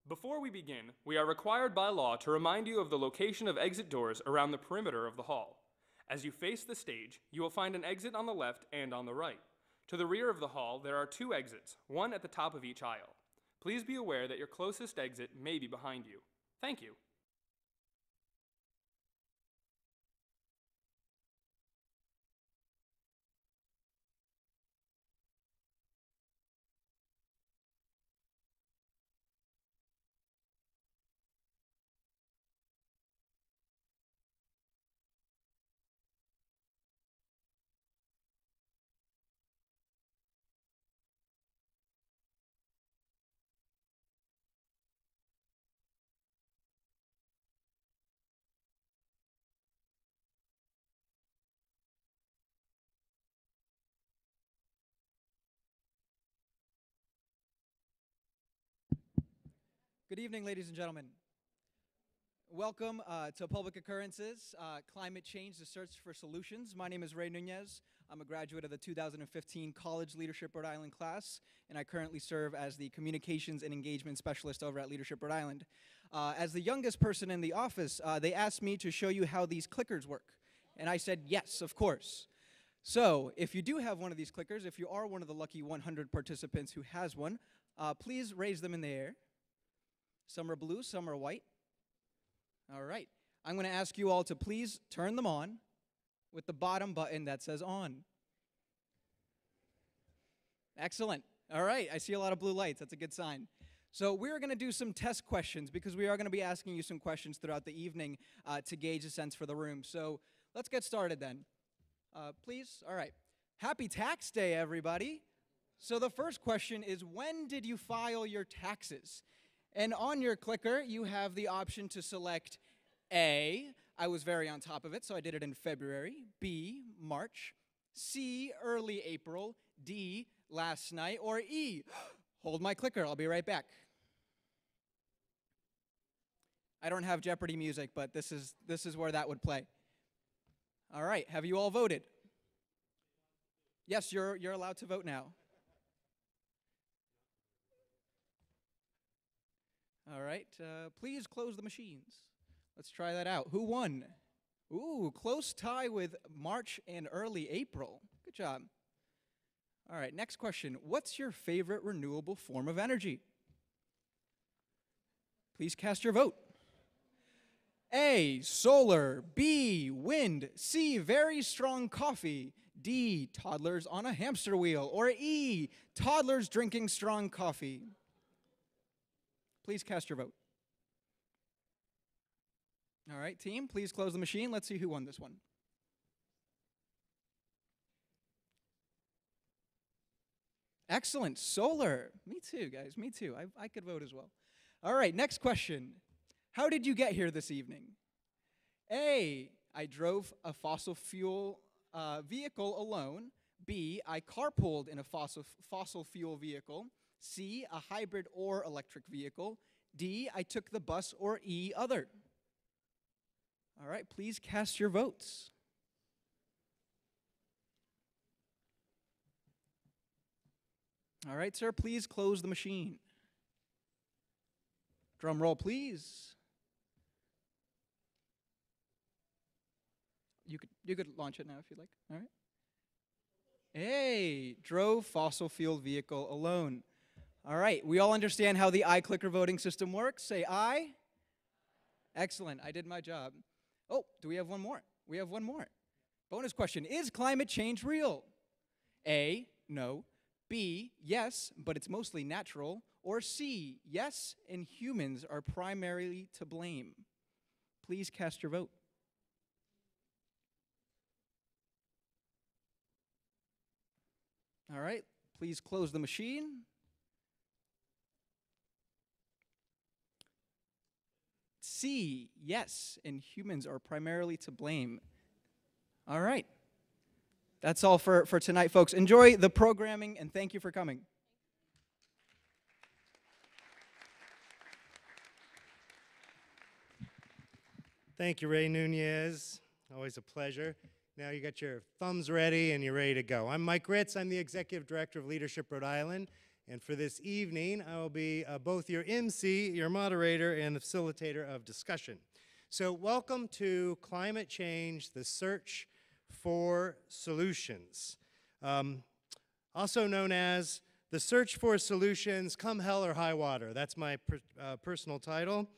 Before we begin, we are required by law to remind you of the location of exit doors around the perimeter of the hall. As you face the stage, you will find an exit on the left and on the right. To the rear of the hall, there are two exits, one at the top of each aisle. Please be aware that your closest exit may be behind you. Thank you. Good evening, ladies and gentlemen. Welcome to Publick Occurrences, Climate Change, the Search for Solutions. My name is Ray Nunez. I'm a graduate of the 2015 College Leadership Rhode Island class, and I currently serve as the Communications and Engagement Specialist over at Leadership Rhode Island. As the youngest person in the office, they asked me to show you how these clickers work, and I said, yes, of course. So, if you do have one of these clickers, if you are one of the lucky 100 participants who has one, please raise them in the air. Some are blue, some are white. All right. I'm going to ask you all to please turn them on with the bottom button that says on. Excellent. All right. I see a lot of blue lights. That's a good sign. So we're going to do some test questions because we are going to be asking you some questions throughout the evening to gauge a sense for the room. So let's get started then. Please. All right. Happy Tax Day, everybody. So the first question is, when did you file your taxes? And on your clicker, you have the option to select A, I was very on top of it, so I did it in February, B, March, C, early April, D, last night, or E, hold my clicker, I'll be right back. I don't have Jeopardy music, but this is where that would play. All right, have you all voted? Yes, you're allowed to vote now. All right, please close the machines. Let's try that out. Who won? Ooh, close tie with March and early April. Good job. All right, next question. What's your favorite renewable form of energy? Please cast your vote. A, solar. B, wind. C, very strong coffee. D, toddlers on a hamster wheel. Or E, toddlers drinking strong coffee. Please cast your vote. All right, team, please close the machine. Let's see who won this one. Excellent, solar. Me too, guys, me too. I could vote as well. All right, next question. How did you get here this evening? A, I drove a fossil fuel vehicle alone. B, I carpooled in a fossil fuel vehicle. C, a hybrid or electric vehicle. D, I took the bus, or E, other. All right, please cast your votes. All right, sir, please close the machine. Drum roll, please. You could launch it now if you'd like. All right. Hey, drove fossil fuel vehicle alone. All right, we all understand how the iClicker voting system works. Say aye. Excellent, I did my job. Oh, do we have one more? We have one more. Bonus question, is climate change real? A, no. B, yes, but it's mostly natural. Or C, yes, and humans are primarily to blame. Please cast your vote. All right, please close the machine. C, yes, and humans are primarily to blame. All right. That's all for tonight, folks. Enjoy the programming, and thank you for coming. Thank you, Ray Nunez. Always a pleasure. Now you got your thumbs ready and you're ready to go. I'm Mike Ritz. I'm the Executive Director of Leadership Rhode Island, And for this evening, I will be both your MC, your moderator, and the facilitator of discussion. So welcome to Climate Change, the Search for Solutions. Also known as the Search for Solutions, Come Hell or High Water. That's my personal title.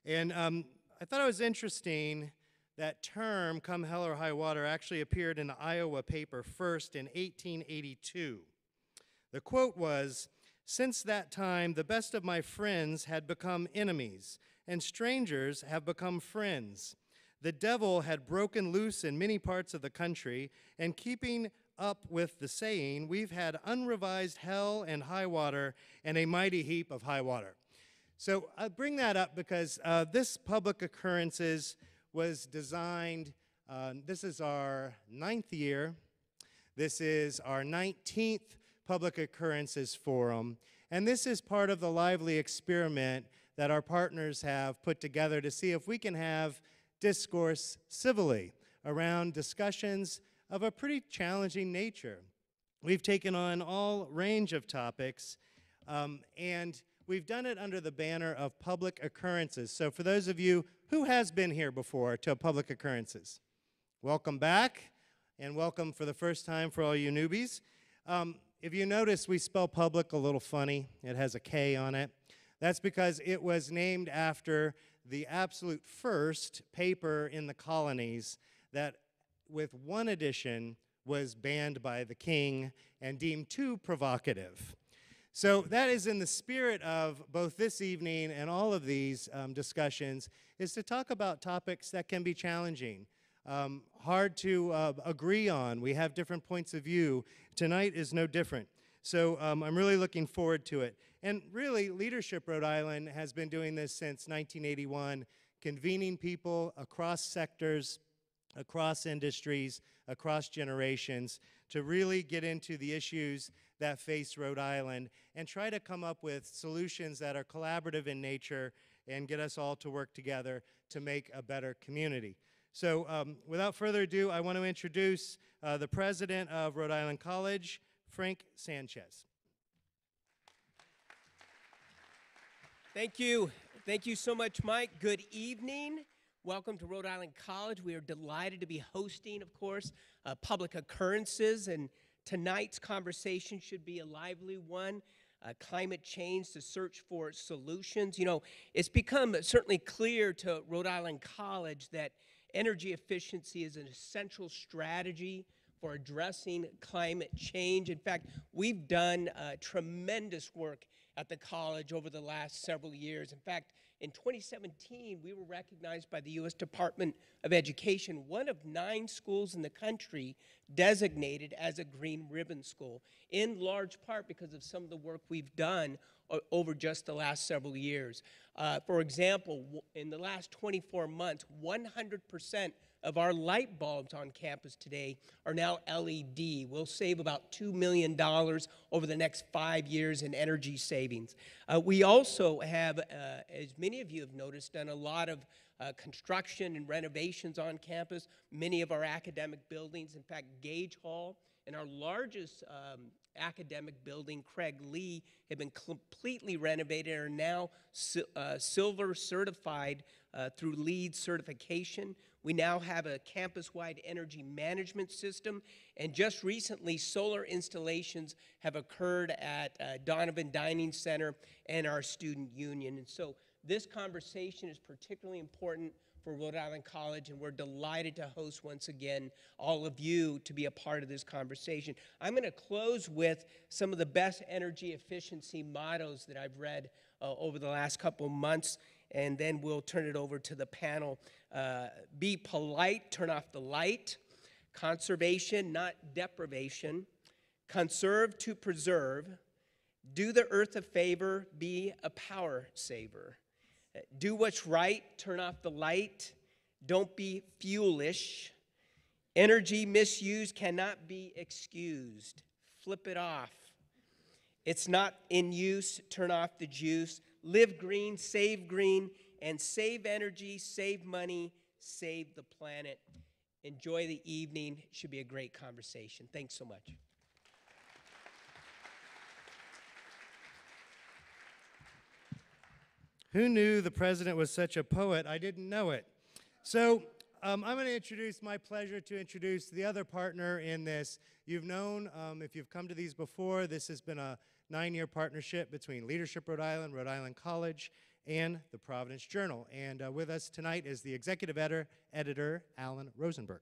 And I thought it was interesting that term, Come Hell or High Water, actually appeared in the Iowa paper first in 1882. The quote was, "Since that time, the best of my friends had become enemies, and strangers have become friends. The devil had broken loose in many parts of the country, and keeping up with the saying, we've had unrevised hell and high water and a mighty heap of high water." So I bring that up because this Publick Occurrences was designed, this is our 9th year. This is our 19th Publick Occurrences Forum, and this is part of the lively experiment that our partners have put together to see if we can have discourse civilly around discussions of a pretty challenging nature. We've taken on all range of topics, and we've done it under the banner of Publick Occurrences. So for those of you who has been here before to Publick Occurrences, welcome back, and welcome for the first time for all you newbies. If you notice, we spell public a little funny. It has a K on it. That's because it was named after the absolute first paper in the colonies that, with one edition, was banned by the king and deemed too provocative. So that is in the spirit of both this evening and all of these discussions, is to talk about topics that can be challenging, hard to agree on. We have different points of view. Tonight is no different. So I'm really looking forward to it. And really, Leadership Rhode Island has been doing this since 1981, convening people across sectors, across industries, across generations, to really get into the issues that face Rhode Island and try to come up with solutions that are collaborative in nature and get us all to work together to make a better community. So without further ado, I want to introduce the president of Rhode Island College, Frank Sanchez. Thank you. Thank you so much, Mike. Good evening. Welcome to Rhode Island College. We are delighted to be hosting, of course, Publick Occurrences, and tonight's conversation should be a lively one. Climate change, the search for solutions. You know, it's become certainly clear to Rhode Island College that energy efficiency is an essential strategy for addressing climate change. In fact, we've done tremendous work at the college over the last several years. In fact, in 2017, we were recognized by the U.S. Department of Education, one of 9 schools in the country designated as a green ribbon school, in large part because of some of the work we've done over just the last several years. For example, in the last 24 months, 100% of our light bulbs on campus today are now LED. We'll save about $2 million over the next 5 years in energy savings. We also have, as many of you have noticed, done a lot of construction and renovations on campus. Many of our academic buildings, in fact, Gage Hall and our largest academic building, Craig Lee, have been completely renovated and are now silver certified through LEED certification. We now have a campus-wide energy management system, and just recently, solar installations have occurred at Donovan Dining Center and our student union. And so this conversation is particularly important for Rhode Island College, and we're delighted to host once again all of you to be a part of this conversation. I'm going to close with some of the best energy efficiency mottos that I've read over the last couple of months, and then we'll turn it over to the panel. Be polite, turn off the light. Conservation, not deprivation. Conserve to preserve. Do the earth a favor, be a power saver. Do what's right, turn off the light. Don't be fuelish. Energy misuse cannot be excused. Flip it off. It's not in use, turn off the juice. Live green, and save energy, save money, save the planet. Enjoy the evening. It should be a great conversation. Thanks so much. Who knew the president was such a poet? I didn't know it. So I'm going to introduce, my pleasure to introduce the other partner in this. You've known, if you've come to these before, this has been a 9-year partnership between Leadership Rhode Island College, and the Providence Journal. And with us tonight is the executive editor, Alan Rosenberg.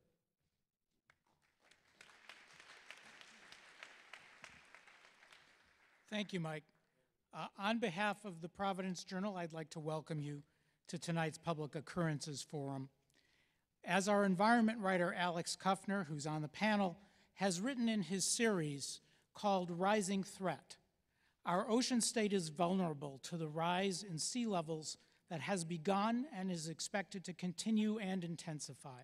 Thank you, Mike. On behalf of the Providence Journal, I'd like to welcome you to tonight's Public Occurrences Forum. As our environment writer, Alex Kuffner, who's on the panel, has written in his series called Rising Threat, our ocean state is vulnerable to the rise in sea levels that has begun and is expected to continue and intensify.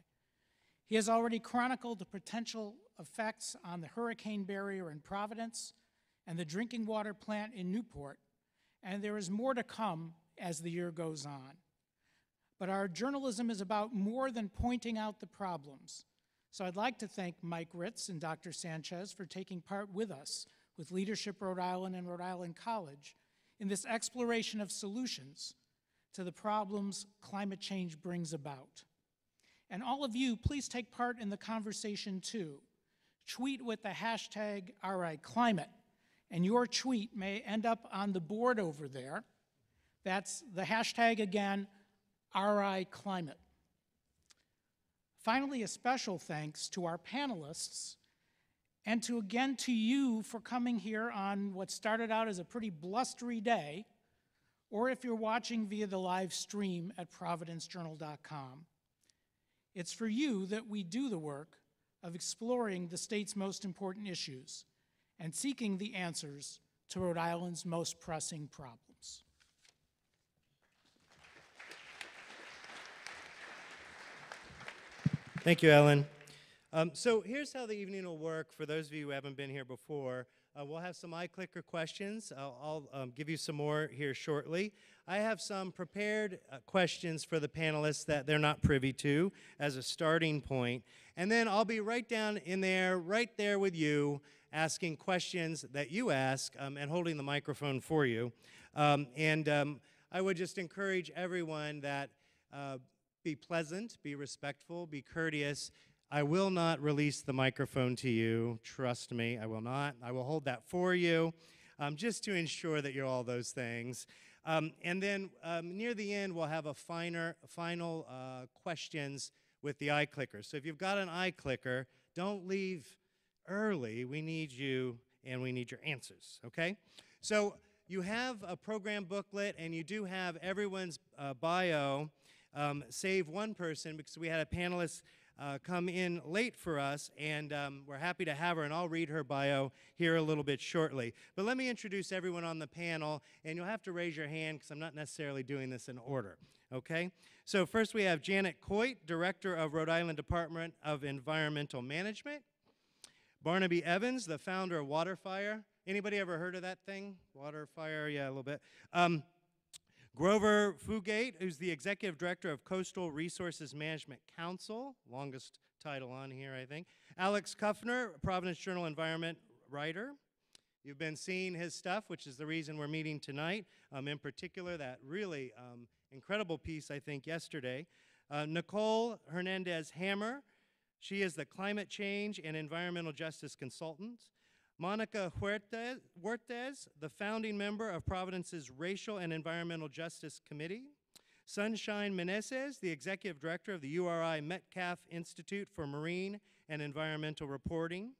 He has already chronicled the potential effects on the hurricane barrier in Providence and the drinking water plant in Newport, and there is more to come as the year goes on. But our journalism is about more than pointing out the problems. So I'd like to thank Mike Ritz and Dr. Sanchez for taking part with us with Leadership Rhode Island and Rhode Island College in this exploration of solutions to the problems climate change brings about. And all of you, please take part in the conversation too. Tweet with the hashtag #RIClimate, and your tweet may end up on the board over there. That's the hashtag again, #RIClimate. Finally, a special thanks to our panelists and again to you for coming here on what started out as a pretty blustery day, or if you're watching via the live stream at providencejournal.com. It's for you that we do the work of exploring the state's most important issues and seeking the answers to Rhode Island's most pressing problems. Thank you, Alan. So here's how the evening will work for those of you who haven't been here before. We'll have some iClicker questions. I'll give you some more here shortly. I have some prepared questions for the panelists that they're not privy to as a starting point. And then I'll be right down in there, right there with you, asking questions that you ask and holding the microphone for you. I would just encourage everyone that be pleasant, be respectful, be courteous. I will not release the microphone to you. Trust me, I will not. I will hold that for you just to ensure that you're all those things. And then near the end, we'll have a final questions with the iClicker. So if you've got an iClicker, don't leave early. We need you and we need your answers, okay? So you have a program booklet and you do have everyone's bio, save one person because we had a panelist come in late for us, and we're happy to have her, and I'll read her bio here a little bit shortly. But let me introduce everyone on the panel, and you'll have to raise your hand because I'm not necessarily doing this in order, okay? So first we have Janet Coit, Director of Rhode Island Department of Environmental Management. Barnaby Evans, the founder of WaterFire. Anybody ever heard of that thing? WaterFire, yeah, a little bit. Grover Fugate, who's the Executive Director of Coastal Resources Management Council, longest title on here, I think. Alex Kuffner, Providence Journal environment writer. You've been seeing his stuff, which is the reason we're meeting tonight. In particular, that really incredible piece, I think, yesterday. Nicole Hernandez-Hammer, she is the Climate Change and Environmental Justice Consultant. Monica Huertas, the founding member of Providence's Racial and Environmental Justice Committee. Sunshine Meneses, the Executive Director of the URI Metcalf Institute for Marine and Environmental Reporting.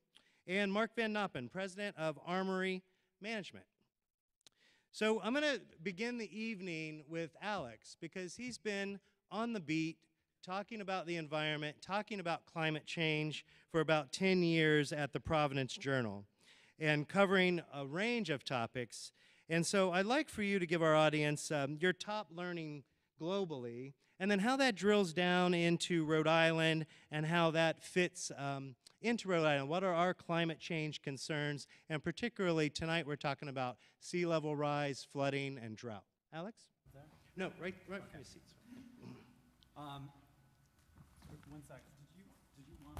And Mark Van Noppen, President of Armory Management. So I'm going to begin the evening with Alex because he's been on the beat talking about the environment, talking about climate change for about 10 years at the Providence Journal, and covering a range of topics. And so I'd like for you to give our audience your top learning globally, and then how that drills down into Rhode Island and how that fits into Rhode Island. What are our climate change concerns? And particularly tonight we're talking about sea level rise, flooding, and drought. Alex? There? No, right okay. from your seats. 1 second. Did you want?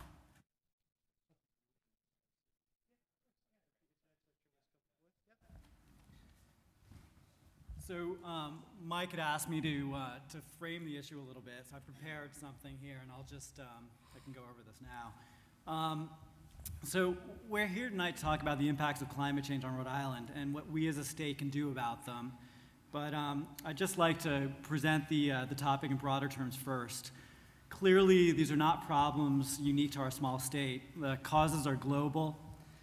So Mike had asked me to frame the issue a little bit, so I prepared something here, and I'll just, I can go over this now. So we're here tonight to talk about the impacts of climate change on Rhode Island and what we as a state can do about them. But I'd just like to present the topic in broader terms first. Clearly, these are not problems unique to our small state. The causes are global.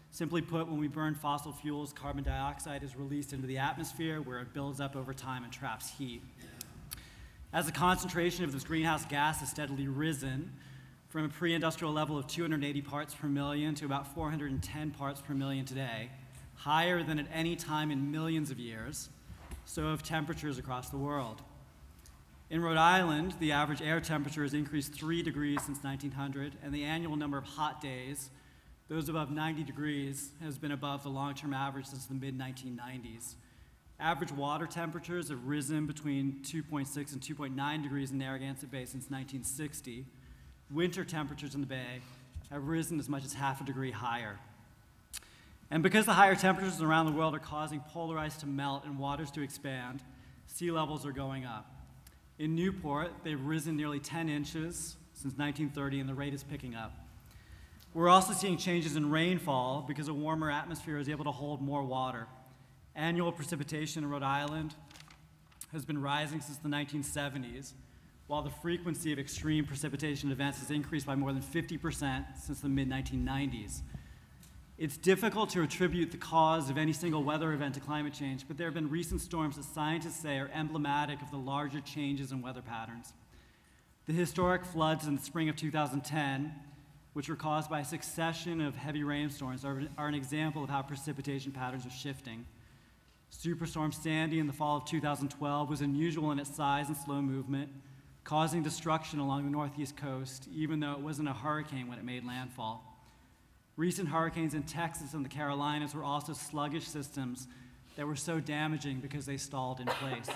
Simply put, when we burn fossil fuels, carbon dioxide is released into the atmosphere where it builds up over time and traps heat. As the concentration of this greenhouse gas has steadily risen from a pre-industrial level of 280 parts per million to about 410 parts per million today, higher than at any time in millions of years, so have temperatures across the world. In Rhode Island, the average air temperature has increased 3 degrees since 1900, and the annual number of hot days, those above 90 degrees, has been above the long-term average since the mid-1990s. Average water temperatures have risen between 2.6 and 2.9 degrees in Narragansett Bay since 1960. Winter temperatures in the Bay have risen as much as half a degree higher. And because the higher temperatures around the world are causing polar ice to melt and waters to expand, sea levels are going up. In Newport, they've risen nearly 10 inches since 1930, and the rate is picking up. We're also seeing changes in rainfall because a warmer atmosphere is able to hold more water. Annual precipitation in Rhode Island has been rising since the 1970s, while the frequency of extreme precipitation events has increased by more than 50% since the mid-1990s. It's difficult to attribute the cause of any single weather event to climate change, but there have been recent storms that scientists say are emblematic of the larger changes in weather patterns. The historic floods in the spring of 2010, which were caused by a succession of heavy rainstorms, are an example of how precipitation patterns are shifting. Superstorm Sandy in the fall of 2012 was unusual in its size and slow movement, causing destruction along the northeast coast, even though it wasn't a hurricane when it made landfall. Recent hurricanes in Texas and the Carolinas were also sluggish systems that were so damaging because they stalled in place.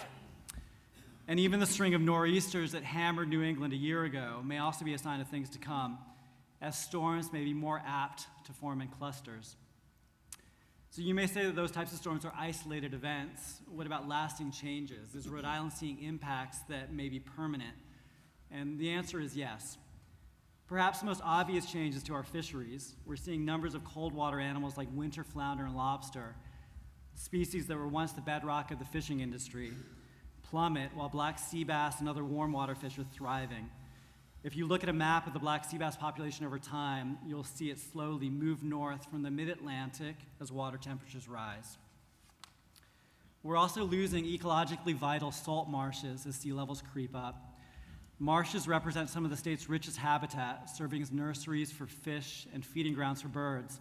And even the string of nor'easters that hammered New England a year ago may also be a sign of things to come, as storms may be more apt to form in clusters. So you may say that those types of storms are isolated events. What about lasting changes? Is Rhode Island seeing impacts that may be permanent? And the answer is yes. Perhaps the most obvious change is to our fisheries. We're seeing numbers of cold water animals like winter flounder and lobster, species that were once the bedrock of the fishing industry, plummet while black sea bass and other warm water fish are thriving. If you look at a map of the black sea bass population over time, you'll see it slowly move north from the mid-Atlantic as water temperatures rise. We're also losing ecologically vital salt marshes as sea levels creep up. Marshes represent some of the state's richest habitat, serving as nurseries for fish and feeding grounds for birds.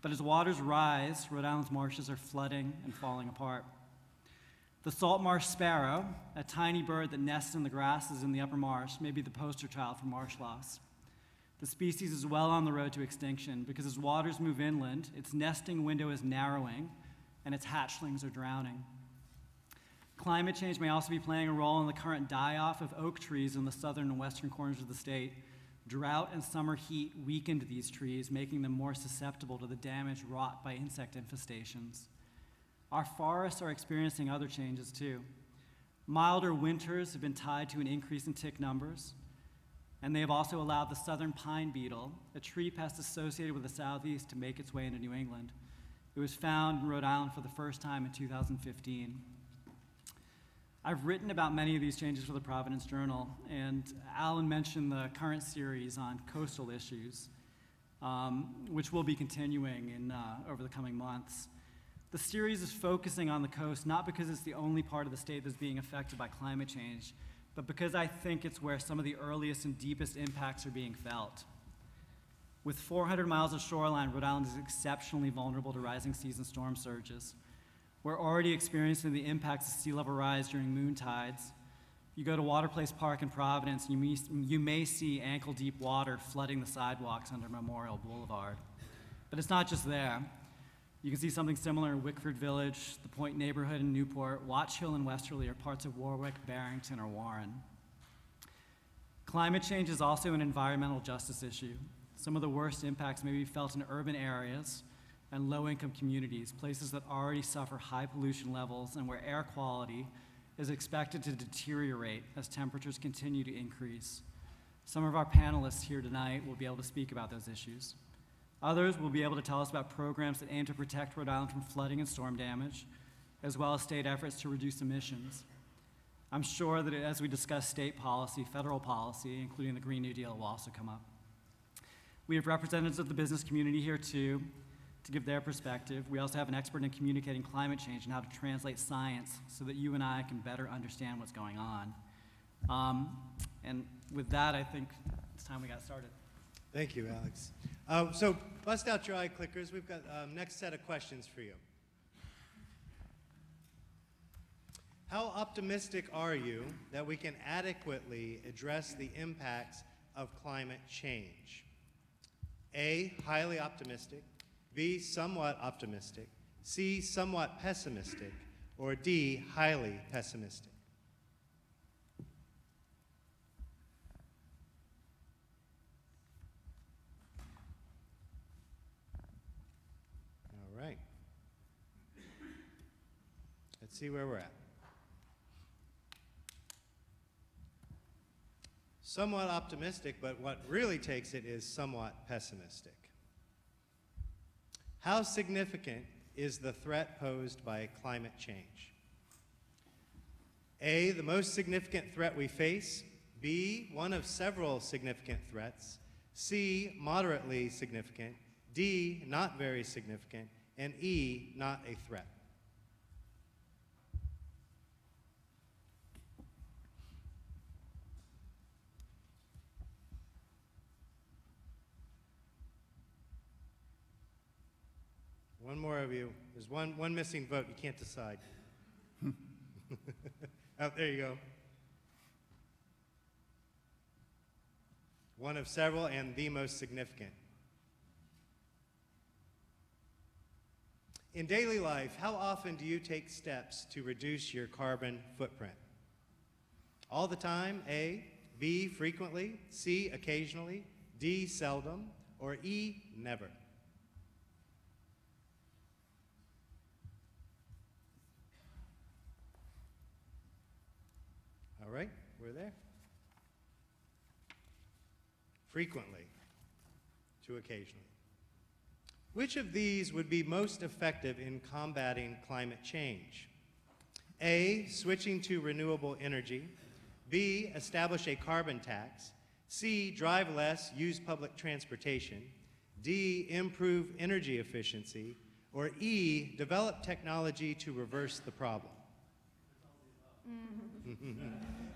But as waters rise, Rhode Island's marshes are flooding and falling apart. The salt marsh sparrow, a tiny bird that nests in the grasses in the upper marsh, may be the poster child for marsh loss. The species is well on the road to extinction because as waters move inland, its nesting window is narrowing and its hatchlings are drowning. Climate change may also be playing a role in the current die-off of oak trees in the southern and western corners of the state. Drought and summer heat weakened these trees, making them more susceptible to the damage wrought by insect infestations. Our forests are experiencing other changes too. Milder winters have been tied to an increase in tick numbers, and they have also allowed the southern pine beetle, a tree pest associated with the southeast, to make its way into New England. It was found in Rhode Island for the first time in 2015. I've written about many of these changes for the Providence Journal, and Alan mentioned the current series on coastal issues, which we'll be continuing over the coming months. The series is focusing on the coast not because it's the only part of the state that's being affected by climate change, but because I think it's where some of the earliest and deepest impacts are being felt. With 400 miles of shoreline, Rhode Island is exceptionally vulnerable to rising seas and storm surges. We're already experiencing the impacts of sea level rise during moon tides. You go to Water Place Park in Providence, you may see ankle-deep water flooding the sidewalks under Memorial Boulevard. But it's not just there. You can see something similar in Wickford Village, the Point neighborhood in Newport, Watch Hill and Westerly, or parts of Warwick, Barrington, or Warren. Climate change is also an environmental justice issue. Some of the worst impacts may be felt in urban areas and low-income communities, places that already suffer high pollution levels and where air quality is expected to deteriorate as temperatures continue to increase. Some of our panelists here tonight will be able to speak about those issues. Others will be able to tell us about programs that aim to protect Rhode Island from flooding and storm damage, as well as state efforts to reduce emissions. I'm sure that as we discuss state policy, federal policy, including the Green New Deal, will also come up. We have representatives of the business community here too, to give their perspective. We also have an expert in communicating climate change and how to translate science so that you and I can better understand what's going on. And with that, I think it's time we got started. Thank you, Alex. So bust out your eye clickers. We've got next set of questions for you. How optimistic are you that we can adequately address the impacts of climate change? A, highly optimistic, B, somewhat optimistic, C, somewhat pessimistic, or D, highly pessimistic? All right. Let's see where we're at. Somewhat optimistic, but what really takes it is somewhat pessimistic. How significant is the threat posed by climate change? A, the most significant threat we face. B, one of several significant threats. C, moderately significant. D, not very significant. And E, not a threat. One more of you. There's one missing vote. You can't decide. Oh, there you go. One of several and the most significant. In daily life, how often do you take steps to reduce your carbon footprint? All the time, A, B, frequently, C, occasionally, D, seldom, or E, never? All right, we're there. Frequently to occasionally. Which of these would be most effective in combating climate change? A, switching to renewable energy. B, establish a carbon tax. C, drive less, use public transportation. D, improve energy efficiency. Or E, develop technology to reverse the problem.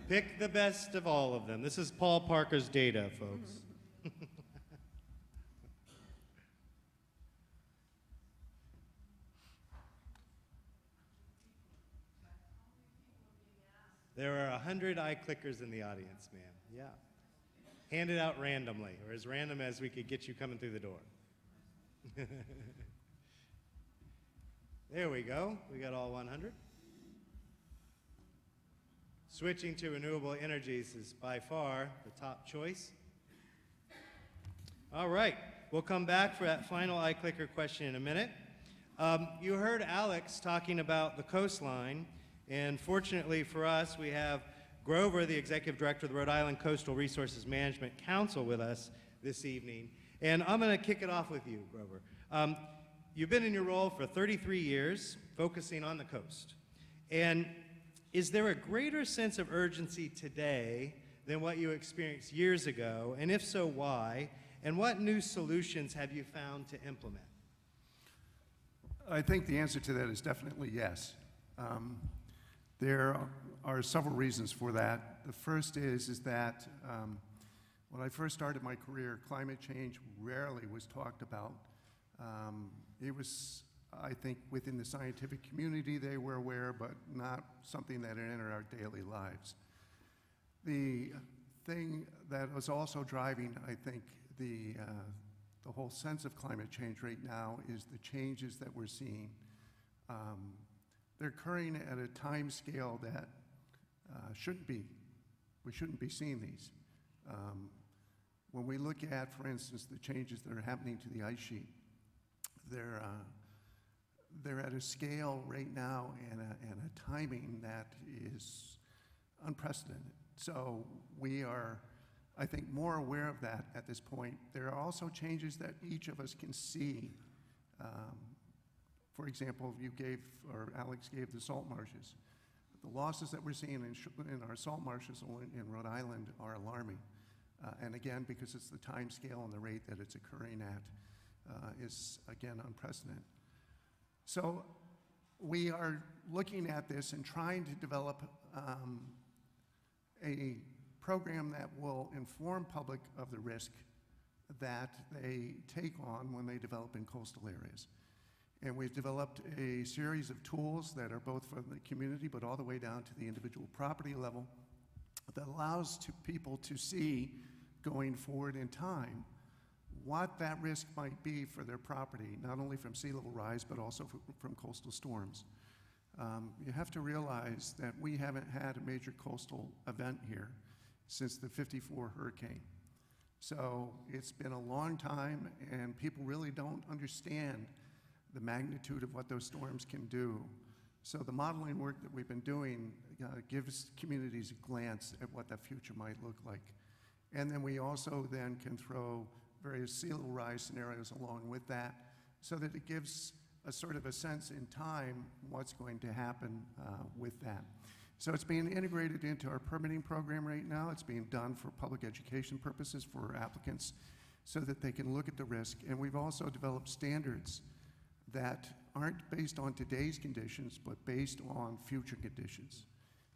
Pick the best of all of them. This is Paul Parker's data, folks. There are 100 eye clickers in the audience, ma'am. Yeah. Handed out randomly, or as random as we could get you coming through the door. There we go. We got all 100. Switching to renewable energies is by far the top choice. All right, we'll come back for that final eye clicker question in a minute. You heard Alex talking about the coastline, and fortunately for us, we have Grover, the Executive Director of the Rhode Island Coastal Resources Management Council, with us this evening. And I'm going to kick it off with you, Grover. You've been in your role for 33 years, focusing on the coast. And is there a greater sense of urgency today than what you experienced years ago? And if so, why? And what new solutions have you found to implement? I think the answer to that is definitely yes. There are several reasons for that. The first is that when I first started my career, climate change rarely was talked about. It was, I think, within the scientific community they were aware, but not something that had entered our daily lives. The thing that was also driving, I think, the whole sense of climate change right now is the changes that we're seeing. They're occurring at a time scale that shouldn't be. We shouldn't be seeing these. When we look at, for instance, the changes that are happening to the ice sheet, they're at a scale right now and a timing that is unprecedented. So we are, I think, more aware of that at this point. There are also changes that each of us can see. For example, you gave, or Alex gave, the salt marshes. The losses that we're seeing in our salt marshes in Rhode Island are alarming. And again, because it's the time scale and the rate that it's occurring at is, again, unprecedented. So we are looking at this and trying to develop a program that will inform public of the risk that they take on when they develop in coastal areas. And we've developed a series of tools that are both for the community but all the way down to the individual property level that allows people to see going forward in time what that risk might be for their property, not only from sea level rise but also from coastal storms. You have to realize that we haven't had a major coastal event here since the '54 hurricane. So it's been a long time, and people really don't understand the magnitude of what those storms can do. So the modeling work that we've been doing gives communities a glance at what that future might look like. And then we also then can throw various sea level rise scenarios along with that so that it gives a sort of a sense in time what's going to happen with that. So it's being integrated into our permitting program right now. It's being done for public education purposes for applicants so that they can look at the risk. And we've also developed standards that aren't based on today's conditions, but based on future conditions.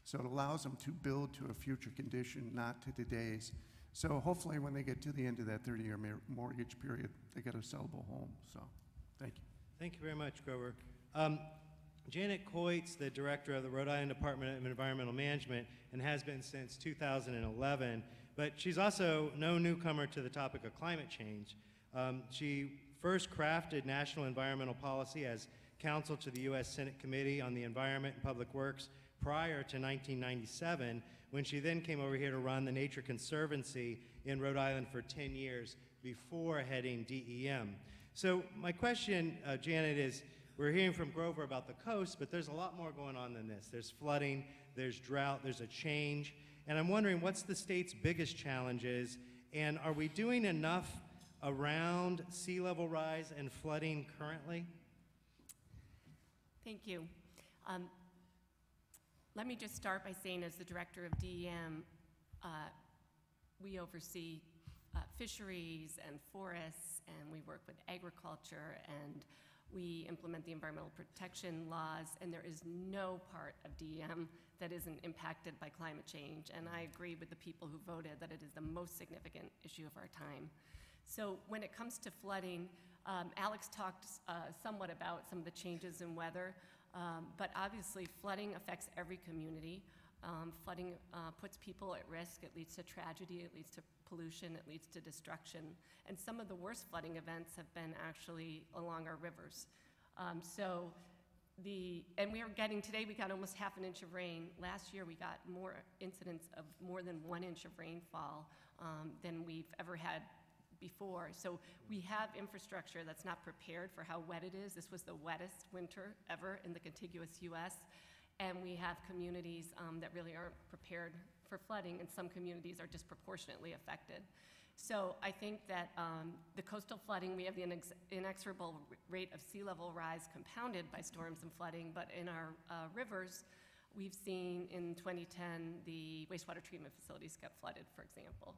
So it allows them to build to a future condition, not to today's. So hopefully when they get to the end of that 30-year mortgage period, they get a sellable home. So thank you. Thank you very much, Grover. Janet Coit's the director of the Rhode Island Department of Environmental Management and has been since 2011, but she's also no newcomer to the topic of climate change. She first crafted national environmental policy as counsel to the U.S. Senate Committee on the Environment and Public Works prior to 1997, when she then came over here to run the Nature Conservancy in Rhode Island for 10 years before heading DEM. So my question, Janet, is we're hearing from Grover about the coast, but there's a lot more going on than this. There's flooding, there's drought, there's a change, and I'm wondering what's the state's biggest challenges, and are we doing enough around sea level rise and flooding currently? Thank you. Let me just start by saying, as the director of DEM, we oversee fisheries and forests, and we work with agriculture, and we implement the environmental protection laws, and there is no part of DEM that isn't impacted by climate change. And I agree with the people who voted that it is the most significant issue of our time. So when it comes to flooding, Alex talked somewhat about some of the changes in weather, but obviously flooding affects every community. Flooding puts people at risk. It leads to tragedy, it leads to pollution, it leads to destruction. And some of the worst flooding events have been actually along our rivers. And we are getting, today we got almost half an inch of rain. Last year we got more incidents of more than 1 inch of rainfall than we've ever had before. So we have infrastructure that's not prepared for how wet it is. This was the wettest winter ever in the contiguous US. And we have communities that really aren't prepared for flooding, and some communities are disproportionately affected. So I think that the coastal flooding, we have the inexorable rate of sea level rise compounded by storms and flooding, but in our rivers, we've seen in 2010 the wastewater treatment facilities get flooded, for example.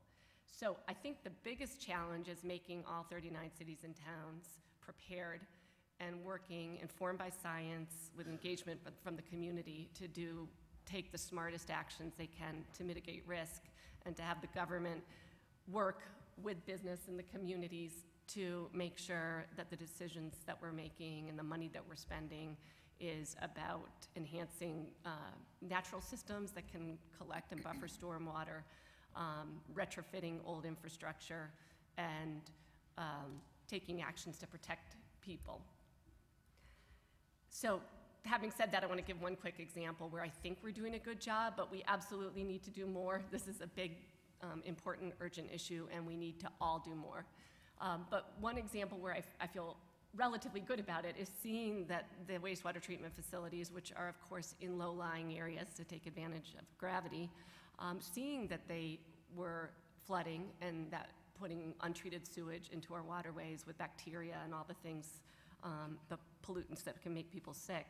So I think the biggest challenge is making all 39 cities and towns prepared and working, informed by science, with engagement from the community to take the smartest actions they can to mitigate risk, and to have the government work with business and the communities to make sure that the decisions that we're making and the money that we're spending is about enhancing natural systems that can collect and buffer stormwater, retrofitting old infrastructure, and taking actions to protect people. So having said that, I want to give one quick example where I think we're doing a good job, but we absolutely need to do more. This is a big, important, urgent issue, and we need to all do more. But one example where I feel relatively good about it is seeing that the wastewater treatment facilities, which are of course in low-lying areas to take advantage of gravity, seeing that they were flooding and that putting untreated sewage into our waterways with bacteria and all the things, the pollutants that can make people sick,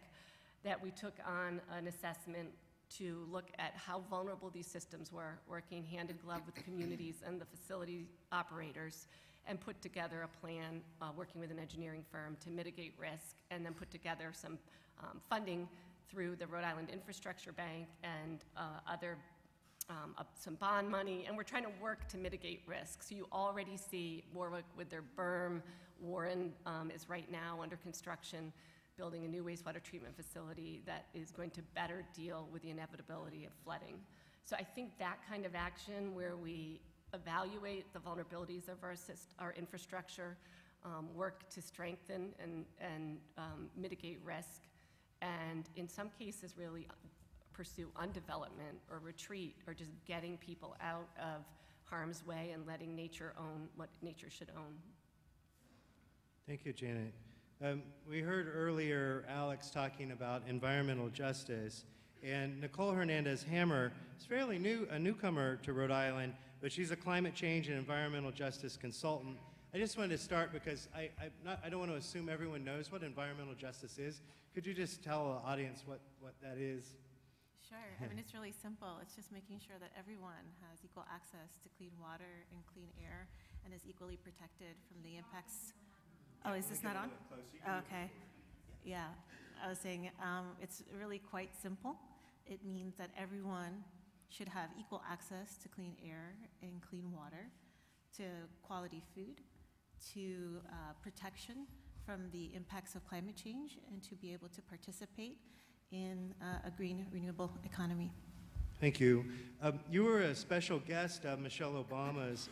that we took on an assessment to look at how vulnerable these systems were, working hand in glove with the communities and the facility operators, and put together a plan, working with an engineering firm to mitigate risk, and then put together some funding through the Rhode Island Infrastructure Bank and some bond money, and we're trying to work to mitigate risk. So you already see Warwick with their berm. Warren is right now under construction, building a new wastewater treatment facility that is going to better deal with the inevitability of flooding. So I think that kind of action where we evaluate the vulnerabilities of our infrastructure, work to strengthen and mitigate risk, and in some cases really pursue undevelopment or retreat or just getting people out of harm's way and letting nature own what nature should own. Thank you, Janet. We heard earlier Alex talking about environmental justice, and Nicole Hernandez-Hammer is fairly new, a newcomer to Rhode Island, but she's a climate change and environmental justice consultant. I just wanted to start because I don't want to assume everyone knows what environmental justice is. Could you just tell the audience what that is? Sure. I mean, it's really simple. It's just making sure that everyone has equal access to clean water and clean air and is equally protected from the impacts. Oh, is this not on? Oh, okay. Yeah. I was saying it's really quite simple. It means that everyone should have equal access to clean air and clean water, to quality food, to protection from the impacts of climate change, and to be able to participate in a green, renewable economy. Thank you. You were a special guest of Michelle Obama's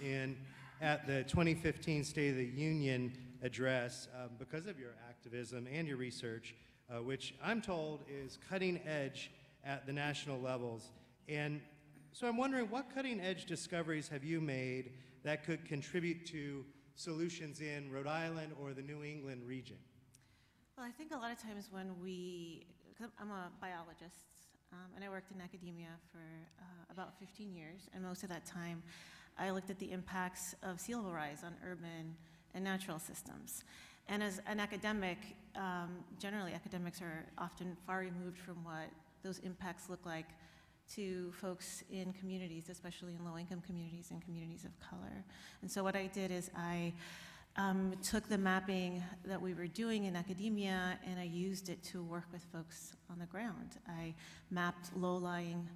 at the 2015 State of the Union address because of your activism and your research, which I'm told is cutting edge at the national levels. And so I'm wondering, what cutting edge discoveries have you made that could contribute to solutions in Rhode Island or the New England region? Well, I think a lot of times when I'm a biologist, and I worked in academia for about 15 years, and most of that time I looked at the impacts of sea level rise on urban and natural systems. And as an academic, generally academics are often far removed from what those impacts look like to folks in communities, especially in low-income communities and communities of color. And so what I did is I took the mapping that we were doing in academia and I used it to work with folks on the ground. I mapped low-lying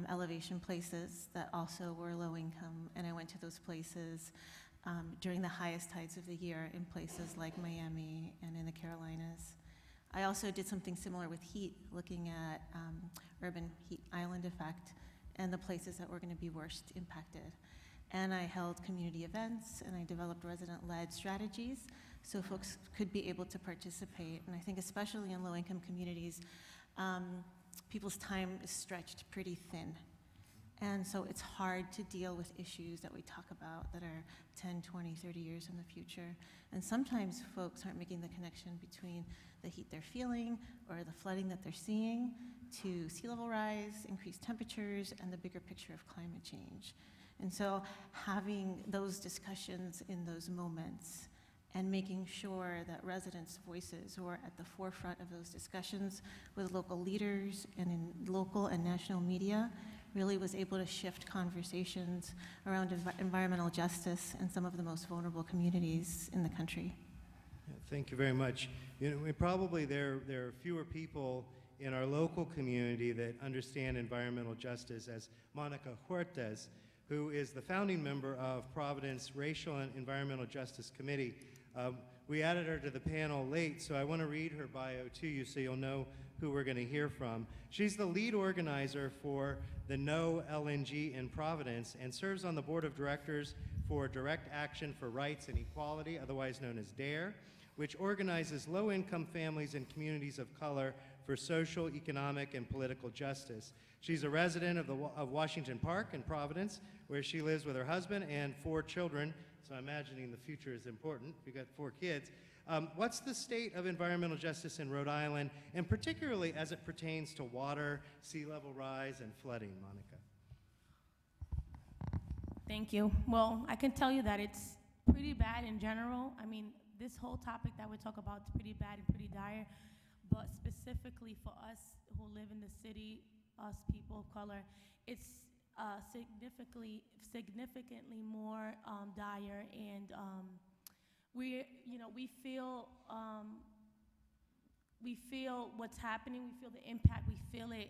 elevation places that also were low-income, and I went to those places during the highest tides of the year in places like Miami and in the Carolinas. I also did something similar with heat, looking at urban heat island effect and the places that were going to be worst impacted. And I held community events, and I developed resident-led strategies so folks could be able to participate. And I think especially in low-income communities, people's time is stretched pretty thin. And so it's hard to deal with issues that we talk about that are 10, 20, 30 years in the future. And sometimes folks aren't making the connection between the heat they're feeling or the flooding that they're seeing to sea level rise, increased temperatures, and the bigger picture of climate change. And so having those discussions in those moments and making sure that residents' voices were at the forefront of those discussions with local leaders and in local and national media really was able to shift conversations around environmental justice in some of the most vulnerable communities in the country. Yeah, thank you very much. You know, probably there are fewer people in our local community that understand environmental justice as Monica Cortez, who is the founding member of Providence Racial and Environmental Justice Committee. We added her to the panel late, so I want to read her bio to you so you'll know who we're going to hear from. She's the lead organizer for the No LNG in Providence and serves on the board of directors for Direct Action for Rights and Equality, otherwise known as DARE, which organizes low-income families and communities of color for social, economic, and political justice. She's a resident of Washington Park in Providence, where she lives with her husband and 4 children. So I'm imagining the future is important. We've got 4 kids. What's the state of environmental justice in Rhode Island, and particularly as it pertains to water, sea level rise, and flooding, Monica? Thank you. Well, I can tell you that it's pretty bad in general. I mean, this whole topic that we talk about is pretty bad and pretty dire, but specifically for us who live in the city, us people of color, it's significantly more dire, and we feel what's happening. We feel the impact. We feel it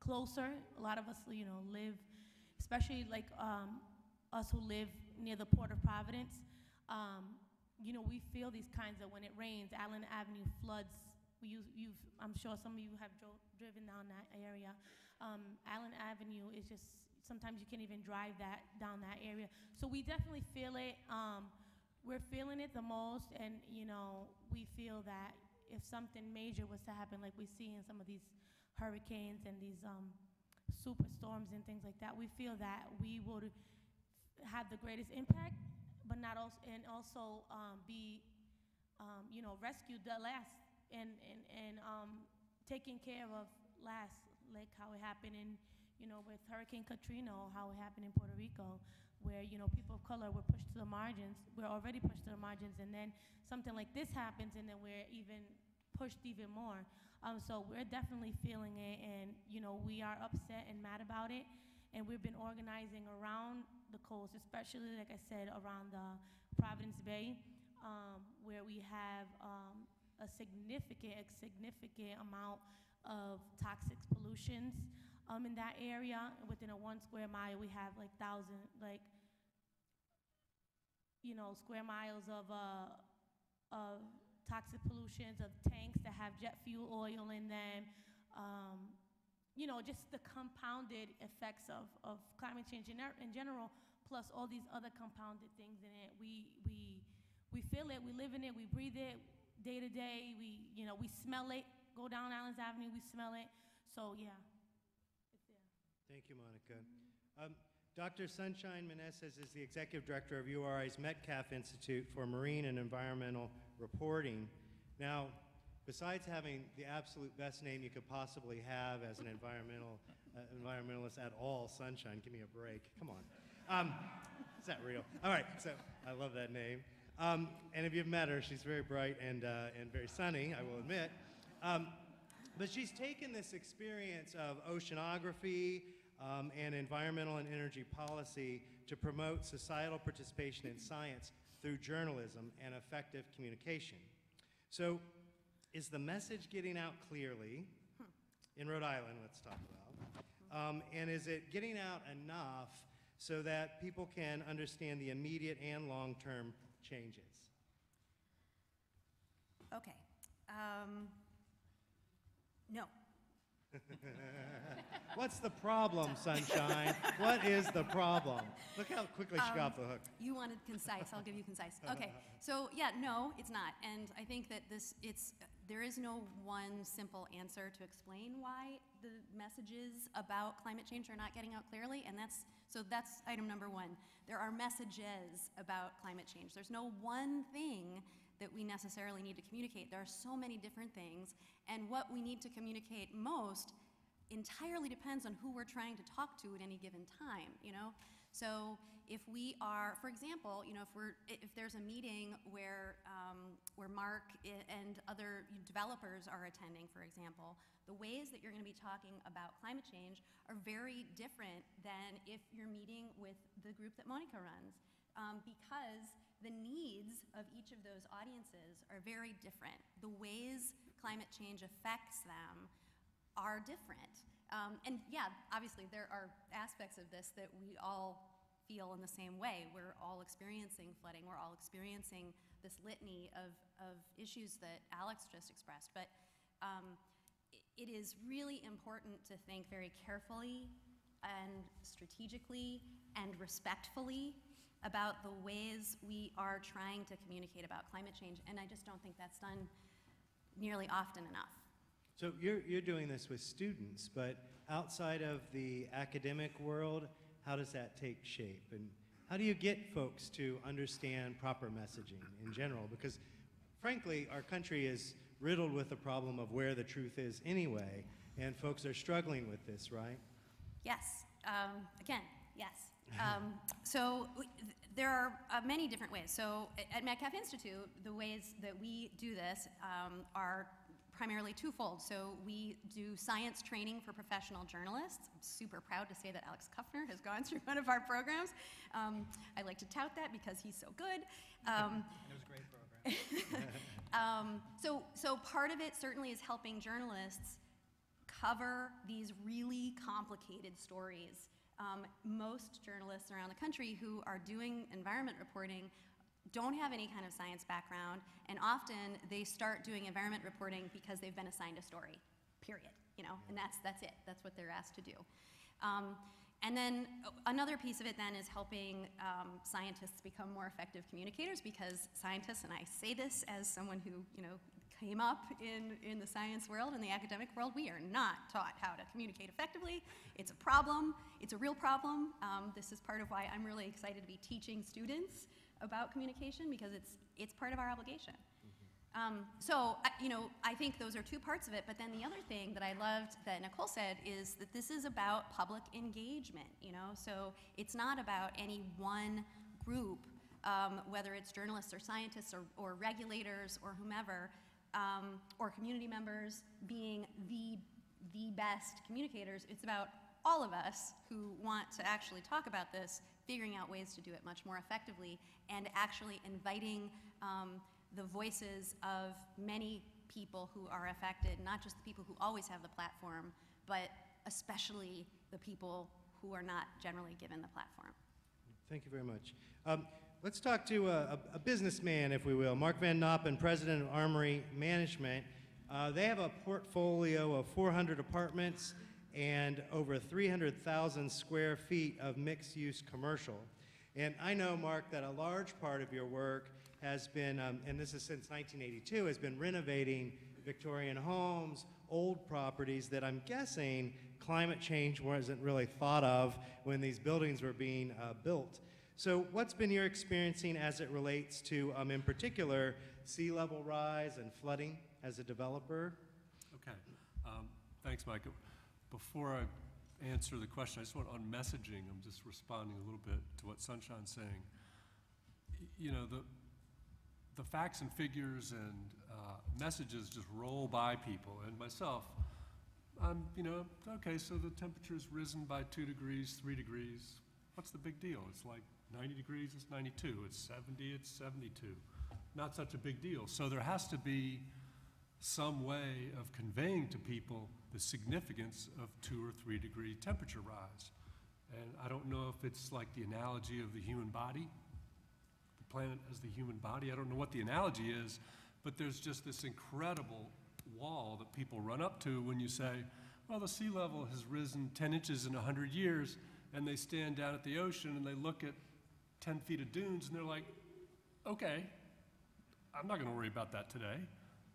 closer. A lot of us, live, especially like us who live near the Port of Providence. We feel these kinds of, when it rains, Allen Avenue floods. I'm sure some of you have driven down that area. Allen Avenue is just, sometimes you can't even drive down that area. So we definitely feel it. We're feeling it the most, and we feel that if something major was to happen, like we see in some of these hurricanes and these superstorms and things like that, we feel that we would have the greatest impact, but not also, and also be, rescued the last, and taken care of last, like how it happened in, with Hurricane Katrina, or how it happened in Puerto Rico, where, people of color were pushed to the margins. We're already pushed to the margins, and then something like this happens, and then we're even pushed even more. So we're definitely feeling it, and, we are upset and mad about it, and we've been organizing around the coast, especially, like I said, around the Providence Bay, where we have a significant amount of toxic pollutions in that area. Within a 1 square mile, we have like square miles of toxic pollutions, of tanks that have jet fuel oil in them. Just the compounded effects of climate change in general, plus all these other compounded things in it. We feel it, we live in it, we breathe it day to day. We smell it. Go down Allen's Avenue, we smell it. So yeah, it's there. Thank you, Monica. Dr. Sunshine Meneses is the Executive Director of URI's Metcalf Institute for Marine and Environmental Reporting. Now, besides having the absolute best name you could possibly have as an environmentalist at all, Sunshine, give me a break, come on. Is that real? All right, so I love that name. And if you've met her, she's very bright and very sunny, I will admit. But she's taken this experience of oceanography and environmental and energy policy to promote societal participation in science through journalism and effective communication. So, is the message getting out clearly? In Rhode Island, let's talk about. And is it getting out enough so that people can understand the immediate and long-term changes? Okay. No. What's the problem, Sunshine? What is the problem? Look how quickly she got off the hook. You wanted concise. I'll give you concise. Okay. So yeah, no, it's not. And I think that there is no one simple answer to explain why the messages about climate change are not getting out clearly. And that's item number one. There are messages about climate change. There's no one thing that we necessarily need to communicate. There are so many different things, and what we need to communicate most entirely depends on who we're trying to talk to at any given time, So if we are, for example, if there's a meeting where Mark and other developers are attending, for example, the ways that you're going to be talking about climate change are very different than if you're meeting with the group that Monica runs, because the needs of each of those audiences are very different. The ways climate change affects them are different. And yeah, obviously there are aspects of this that we all feel in the same way. We're all experiencing flooding. We're all experiencing this litany of issues that Alex just expressed. But it is really important to think very carefully and strategically and respectfully about the ways we are trying to communicate about climate change, and I just don't think that's done nearly often enough. So you're doing this with students, but outside of the academic world, how does that take shape? And how do you get folks to understand proper messaging in general? Because frankly, our country is riddled with the problem of where the truth is anyway, and folks are struggling with this, right? Yes. Again, yes. There are many different ways. So at Metcalf Institute, the ways that we do this are primarily twofold. So we do science training for professional journalists. I'm super proud to say that Alex Kuffner has gone through one of our programs. I like to tout that because he's so good. And it was a great program. So part of it certainly is helping journalists cover these really complicated stories. Most journalists around the country who are doing environment reporting don't have any kind of science background, and often they start doing environment reporting because they've been assigned a story, period, and that's it. That's what they're asked to do. And then another piece of it then is helping scientists become more effective communicators, because scientists, and I say this as someone who, came up in the science world and the academic world, we are not taught how to communicate effectively. It's a problem. It's a real problem. This is part of why I'm really excited to be teaching students about communication, because it's part of our obligation. I think those are two parts of it, but then the other thing that I loved that Nicole said is that this is about public engagement, so it's not about any one group, whether it's journalists or scientists or regulators or whomever, or community members being the best communicators. It's about all of us who want to actually talk about this, figuring out ways to do it much more effectively, and actually inviting the voices of many people who are affected, not just the people who always have the platform, but especially the people who are not generally given the platform. Thank you very much. Let's talk to a businessman, if we will. Mark Van Noppen, president of Armory Management. They have a portfolio of 400 apartments and over 300,000 square feet of mixed-use commercial. And I know, Mark, that a large part of your work has been, and this is since 1982, has been renovating Victorian homes, old properties that I'm guessing climate change wasn't really thought of when these buildings were being built. So what's been your experiencing as it relates to, in particular, sea level rise and flooding as a developer? Okay. Thanks, Mike. Before I answer the question, I just want on messaging, I'm just responding a little bit to what Sunshine's saying. The facts and figures and messages just roll by people, and myself, okay, so the temperature's risen by 2 degrees, 3 degrees. What's the big deal? It's like 90 degrees, it's 92. It's 70, it's 72. Not such a big deal. So there has to be some way of conveying to people the significance of 2 or 3 degree temperature rise. And I don't know if it's like the analogy of the human body, the planet as the human body. I don't know what the analogy is, but there's just this incredible wall that people run up to when you say, well, the sea level has risen 10 inches in 100 years, and they stand down at the ocean and they look at 10 feet of dunes and they're like, okay, I'm not going to worry about that today.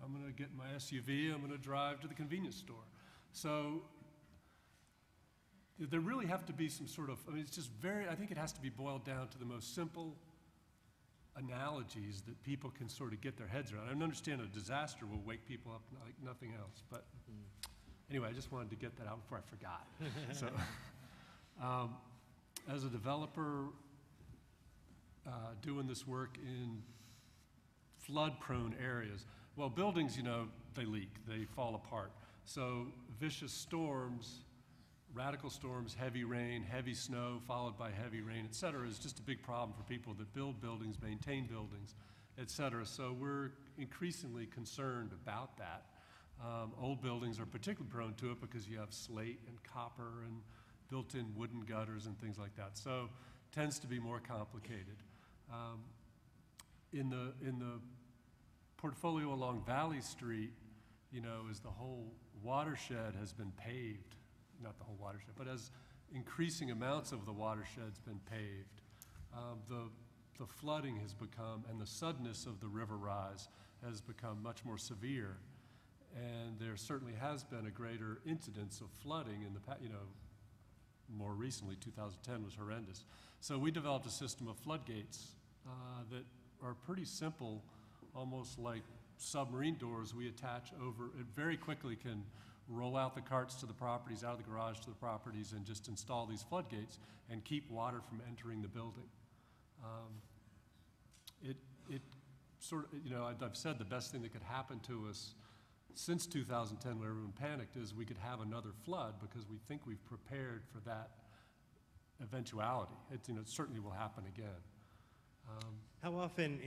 I'm going to get in my SUV, I'm going to drive to the convenience store. So there really have to be some sort of, it's just I think it has to be boiled down to the most simple analogies that people can sort of get their heads around. I understand a disaster will wake people up like nothing else, but anyway, I just wanted to get that out before I forgot. So, as a developer doing this work in flood-prone areas, well, buildings, they leak, they fall apart. So vicious storms, radical storms, heavy rain, heavy snow, followed by heavy rain, et cetera, is just a big problem for people that build buildings, maintain buildings, et cetera. So we're increasingly concerned about that. Old buildings are particularly prone to it because you have slate and copper and built-in wooden gutters and things like that. So it tends to be more complicated. In the portfolio along Valley Street, as the whole watershed has been paved, not the whole watershed, but as increasing amounts of the watershed's been paved, the flooding has become, and the suddenness of the river rise has become much more severe. And there certainly has been a greater incidence of flooding in the past, more recently, 2010 was horrendous. So we developed a system of floodgates that are pretty simple, almost like submarine doors we attach over. It very quickly can roll out the carts to the properties, out of the garage to the properties, and just install these floodgates and keep water from entering the building. It sort of, you know, I've said the best thing that could happen to us since 2010, when everyone panicked, is we could have another flood, because we think we've prepared for that eventuality. It, you know, it certainly will happen again. How often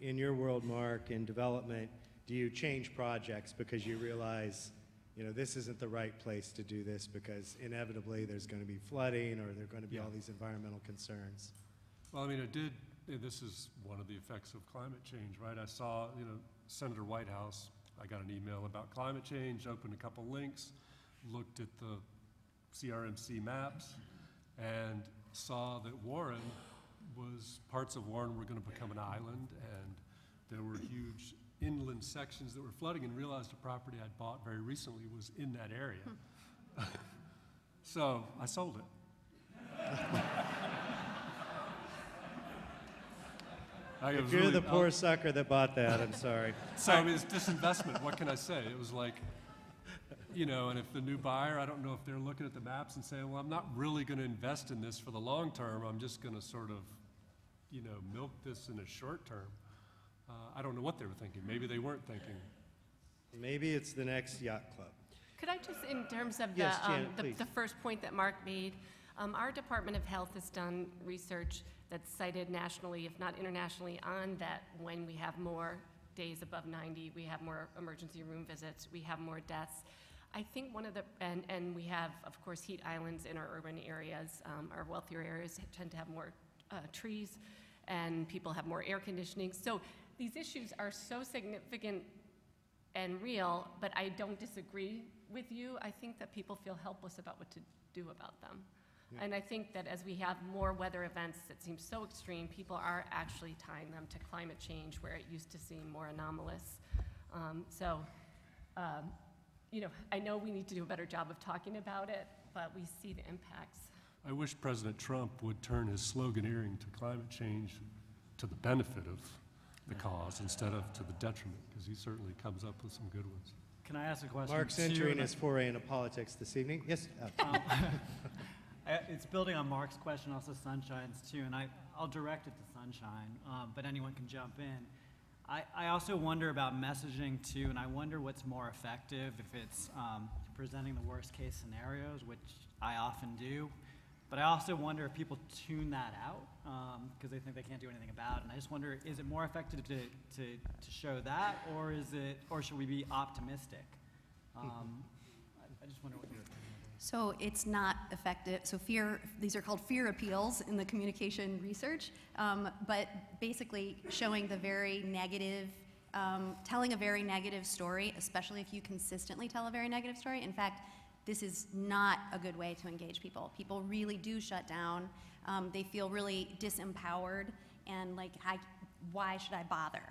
in your world, Mark, in development, do you change projects because you realize, you know, this isn't the right place to do this because inevitably there's going to be flooding or there are going to be all these environmental concerns? Well, I mean, this is one of the effects of climate change, right? I saw, you know, Senator Whitehouse, I got an email about climate change, opened a couple links, looked at the CRMC maps, and saw that parts of Warren were going to become an island, and there were huge inland sections that were flooding, and realized a property I'd bought very recently was in that area. So I sold it. If you're the poor sucker that bought that, I'm sorry. So I mean, it's disinvestment. What can I say? It was like, you know, and if the new buyer, I don't know if they're looking at the maps and saying, well, I'm not really going to invest in this for the long term. I'm just going to sort of, you know, milk this in the short term. I don't know what they were thinking. Maybe they weren't thinking. Maybe it's the next yacht club. Could I just, in terms of Yes, Janet, the first point that Mark made, our Department of Health has done research that's cited nationally, if not internationally, on that when we have more days above 90, we have more emergency room visits, we have more deaths. I think one of the, and we have, of course, heat islands in our urban areas. Our wealthier areas tend to have more trees, and people have more air conditioning. So these issues are so significant and real, but I don't disagree with you. I think that people feel helpless about what to do about them. Yeah. And I think that as we have more weather events that seem so extreme, people are actually tying them to climate change, where it used to seem more anomalous. You know, I know we need to do a better job of talking about it, but we see the impacts. I wish President Trump would turn his sloganeering to climate change to the benefit of the cause instead of to the detriment, because he certainly comes up with some good ones. Can I ask a question? Mark's entering his foray into politics this evening. Yes? It's building on Mark's question, also Sunshine's too, and I'll direct it to Sunshine, but anyone can jump in. I also wonder about messaging too, and I wonder what's more effective, if it's presenting the worst case scenarios, which I often do, but I also wonder if people tune that out because they think they can't do anything about it. And I just wonder, is it more effective to show that, or should we be optimistic? I just wonder what your opinion is. So it's not effective. So these are called fear appeals in the communication research, but basically showing the very negative, telling a very negative story, especially if you consistently tell a very negative story. In fact, this is not a good way to engage people. People really do shut down. They feel really disempowered and like, why should I bother?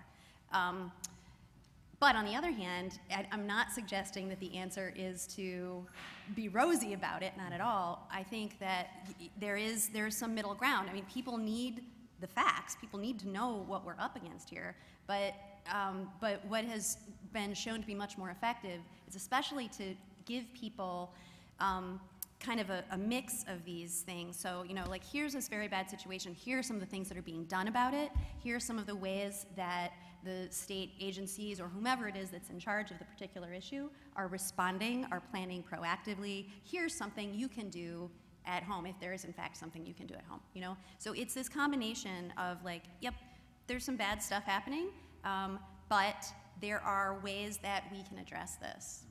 But on the other hand, I'm not suggesting that the answer is to be rosy about it, not at all. I think that there's some middle ground. I mean, people need the facts. People need to know what we're up against here. But what has been shown to be much more effective is especially to give people kind of a mix of these things. So, you know, like, here's this very bad situation. Here are some of the things that are being done about it. Here are some of the ways that the state agencies or whomever it is that's in charge of the particular issue are responding, are planning proactively. Here's something you can do at home, if there is in fact something you can do at home, you know? So it's this combination of like, yep, there's some bad stuff happening, but there are ways that we can address this.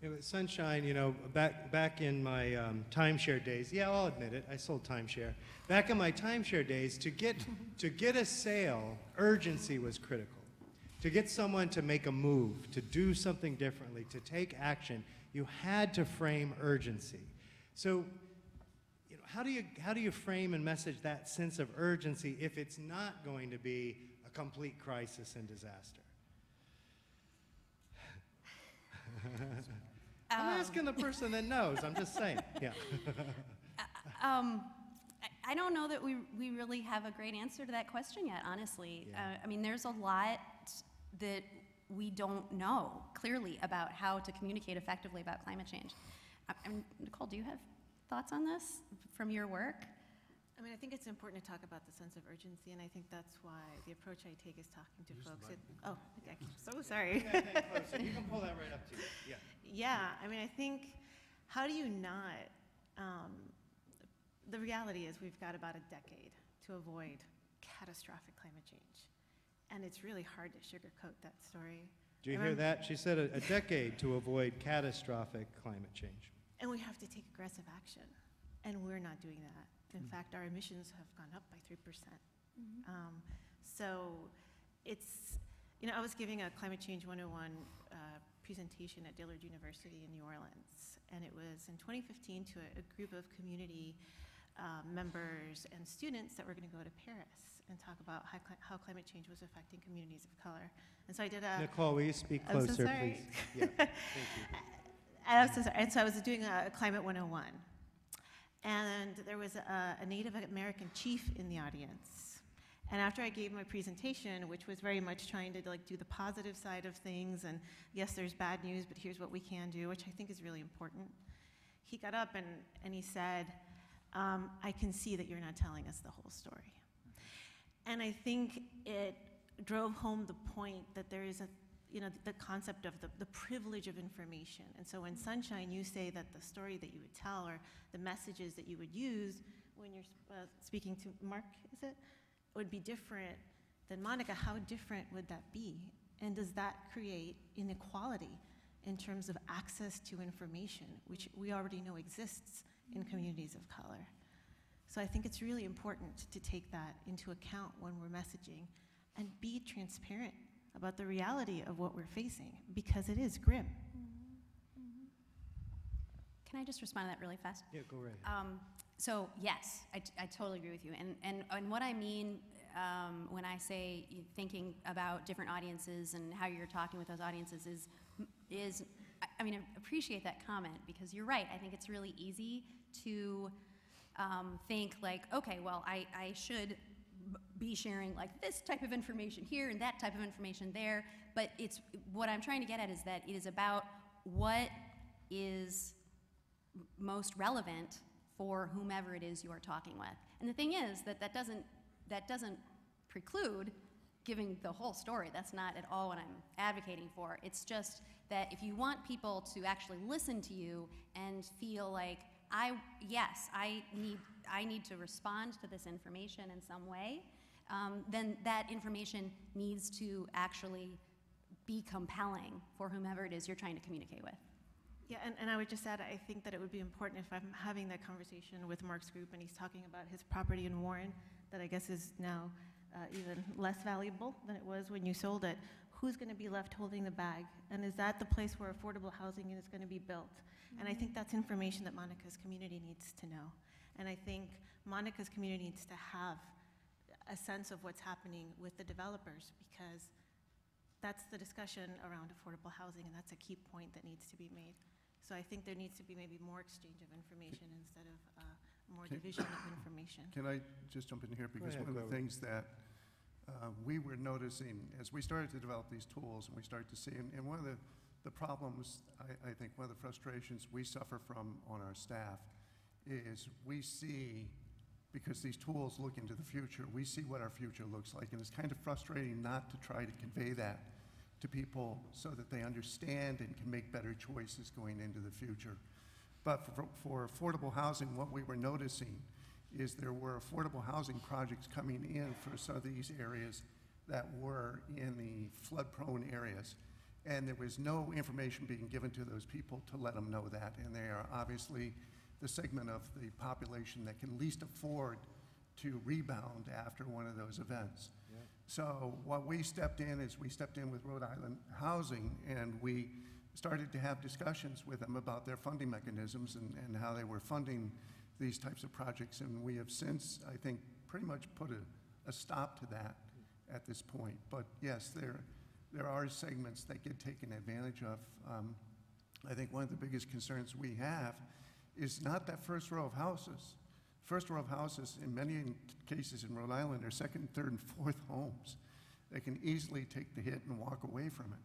Yeah, but Sunshine, you know, back in my timeshare days, yeah, I'll admit it, I sold timeshare. Back in my timeshare days, to get a sale, urgency was critical. To get someone to make a move, to do something differently, to take action, you had to frame urgency. So, you know, how do you frame and message that sense of urgency if it's not going to be a complete crisis and disaster? I'm asking the person that knows. I'm just saying. Yeah. I don't know that we really have a great answer to that question yet, honestly. Yeah. I mean, there's a lot that we don't know clearly about how to communicate effectively about climate change. Nicole, do you have thoughts on this from your work? I mean, I think it's important to talk about the sense of urgency, and I think that's why the approach I take is talking to folks. Oh, I'm so sorry. You can pull that right up to you. Yeah. Yeah, I mean, I think, how do you not, the reality is we've got about a decade to avoid catastrophic climate change. And it's really hard to sugarcoat that story. Do you hear that? She said a decade to avoid catastrophic climate change. And we have to take aggressive action. And we're not doing that. In fact, our emissions have gone up by 3%. So it's, you know, I was giving a Climate Change 101 presentation at Dillard University in New Orleans. And it was in 2015 to a group of community members and students that were going to go to Paris and talk about how climate change was affecting communities of color. And so I did a... Nicole, will you speak closer, I'm so sorry. please? Yeah, thank you. I'm so sorry. And so I was doing a Climate 101. And there was a Native American chief in the audience. And after I gave my presentation, which was very much trying to like do the positive side of things, and yes, there's bad news, but here's what we can do, which I think is really important, he got up and he said, I can see that you're not telling us the whole story. And I think it drove home the point that there is the concept of the privilege of information. And so in Sunshine, you say that the story that you would tell or the messages that you would use when you're speaking to Mark, is it, would be different than Monica. How different would that be? And does that create inequality in terms of access to information, which we already know exists in communities of color? So I think it's really important to take that into account when we're messaging and be transparent about the reality of what we're facing, because it is grim. Can I just respond to that really fast? Yeah, go right ahead. So yes, I totally agree with you. And what I mean when I say thinking about different audiences and how you're talking with those audiences is I mean, I appreciate that comment, because you're right. I think it's really easy to think like, okay, well, I should be sharing like this type of information here and that type of information there. But it's what I'm trying to get at is that it is about what is most relevant for whomever it is you are talking with. And the thing is that doesn't preclude giving the whole story. That's not at all what I'm advocating for. It's just that if you want people to actually listen to you and feel like, I need to respond to this information in some way, then that information needs to actually be compelling for whomever it is you're trying to communicate with. Yeah, and I would just add, I think that it would be important if I'm having that conversation with Mark's group and he's talking about his property in Warren that I guess is now even less valuable than it was when you sold it. Who's going to be left holding the bag? And is that the place where affordable housing is going to be built? And I think that's information that Monica's community needs to know. And I think Monica's community needs to have a sense of what's happening with the developers, because that's the discussion around affordable housing, and that's a key point that needs to be made. So I think there needs to be maybe more exchange of information instead of more division of information. Can I just jump in here? Because one of the things that we were noticing as we started to develop these tools and we started to see, and one of the problems, I think one of the frustrations we suffer from on our staff is we see, because these tools look into the future, we see what our future looks like, and it's kind of frustrating not to try to convey that to people so that they understand and can make better choices going into the future. But for affordable housing, what we were noticing is there were affordable housing projects coming in for some of these areas that were in the flood-prone areas. And there was no information being given to those people to let them know that. And they are obviously the segment of the population that can least afford to rebound after one of those events. Yeah. So what we stepped in is we stepped in with Rhode Island Housing, and we started to have discussions with them about their funding mechanisms and how they were funding these types of projects. And we have since, I think, pretty much put a stop to that at this point. But yes, there are segments that get taken advantage of. I think one of the biggest concerns we have is not that first row of houses. First row of houses, in many cases in Rhode Island, are second, third, and fourth homes. They can easily take the hit and walk away from it.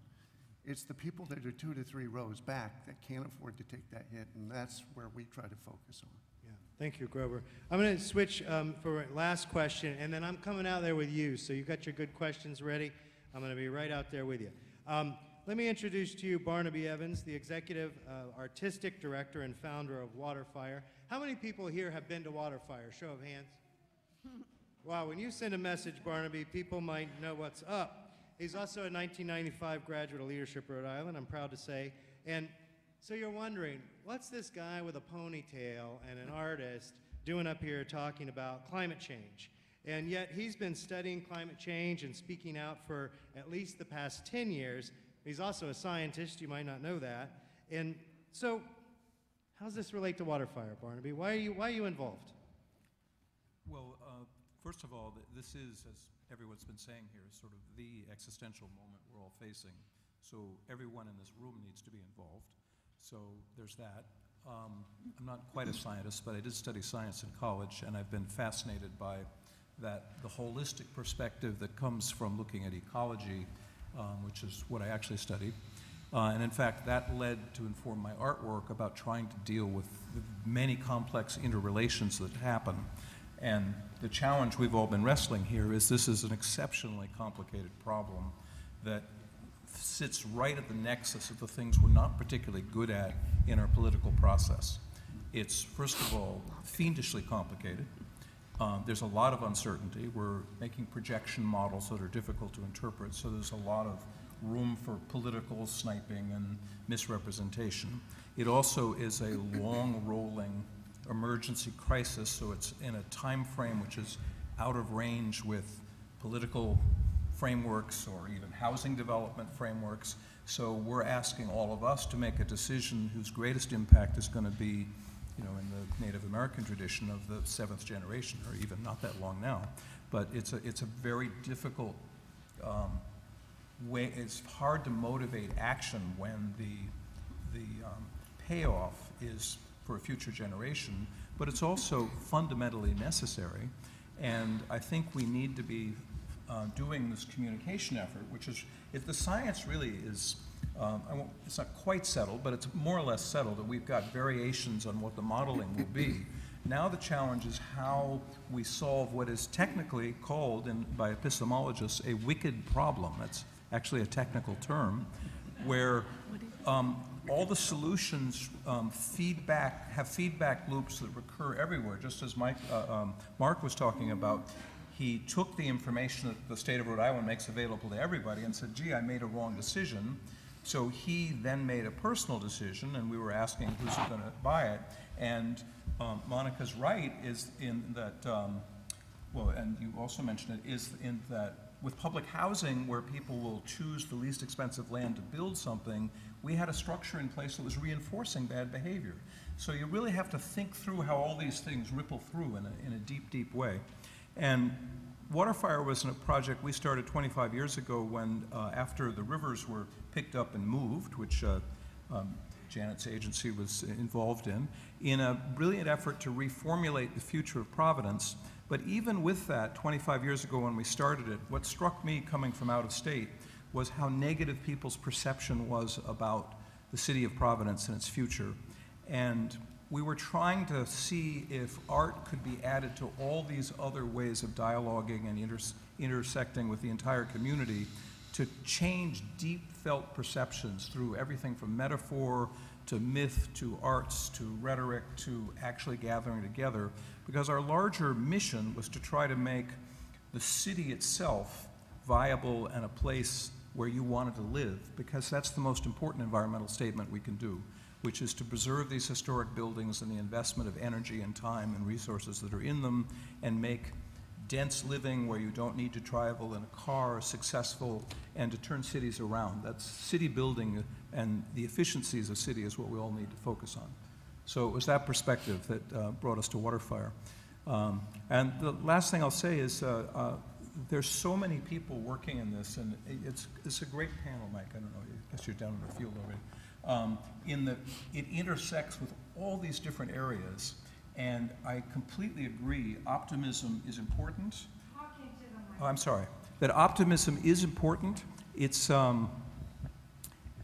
It's the people that are 2 to 3 rows back that can't afford to take that hit, and that's where we try to focus on. Yeah, thank you, Grover. I'm going to switch for our last question, and then I'm coming out there with you, so you've got your good questions ready. I'm going to be right out there with you. Let me introduce to you Barnaby Evans, the Executive Artistic Director and founder of Waterfire. How many people here have been to Waterfire? Show of hands. Wow, when you send a message, Barnaby, people might know what's up. He's also a 1995 graduate of Leadership Rhode Island, I'm proud to say. And so you're wondering, what's this guy with a ponytail and an artist doing up here talking about climate change? And yet he's been studying climate change and speaking out for at least the past 10 years. He's also a scientist, you might not know that. And so, how does this relate to Waterfire, Barnaby? Why are you involved? Well, first of all, this is, as everyone's been saying here, sort of the existential moment we're all facing. So everyone in this room needs to be involved. So there's that. I'm not quite a scientist, but I did study science in college, and I've been fascinated by the holistic perspective that comes from looking at ecology, which is what I actually studied. And in fact, that led to inform my artwork about trying to deal with the many complex interrelations that happen. And the challenge we've all been wrestling here is this is an exceptionally complicated problem that sits right at the nexus of the things we're not particularly good at in our political process. It's, first of all, fiendishly complicated. There's a lot of uncertainty. We're making projection models that are difficult to interpret, so there's a lot of room for political sniping and misrepresentation. It also is a long-rolling emergency crisis, so it's in a time frame which is out of range with political frameworks or even housing development frameworks. So we're asking all of us to make a decision whose greatest impact is going to be, you know, in the Native American tradition of the 7th generation, or even not that long now. But it's a very difficult way. It's hard to motivate action when the payoff is for a future generation, but it's also fundamentally necessary. And I think we need to be doing this communication effort, which is, the science really is, it's not quite settled, but it's more or less settled, that we've got variations on what the modeling will be. Now the challenge is how we solve what is technically called, by epistemologists, a wicked problem. That's actually a technical term, where all the solutions have feedback loops that recur everywhere, just as Mark was talking about. He took the information that the state of Rhode Island makes available to everybody and said, gee, I made a wrong decision. So he then made a personal decision, and we were asking who's going to buy it. And Monica's right is in that, well, and you also mentioned it, is in that with public housing, where people will choose the least expensive land to build something, we had a structure in place that was reinforcing bad behavior. So you really have to think through how all these things ripple through in a deep, deep way. And Waterfire was a project we started 25 years ago when, after the rivers were picked up and moved, which Janet's agency was involved in a brilliant effort to reformulate the future of Providence. But even with that, 25 years ago when we started it, what struck me coming from out of state was how negative people's perception was about the city of Providence and its future. And we were trying to see if art could be added to all these other ways of dialoguing and intersecting with the entire community to change deep felt perceptions through everything from metaphor to myth to arts to rhetoric to actually gathering together, because our larger mission was to try to make the city itself viable and a place where you wanted to live, because that's the most important environmental statement we can do, which is to preserve these historic buildings and the investment of energy and time and resources that are in them, and make dense living where you don't need to travel in a car successful, and to turn cities around. That's city building, and the efficiencies of city is what we all need to focus on. So it was that perspective that brought us to Waterfire. And the last thing I'll say is there's so many people working in this, and it's a great panel, Mike. I don't know, I guess you're down in the field already. It intersects with all these different areas, and I completely agree, optimism is important. Oh, I'm sorry. That optimism is important. It's,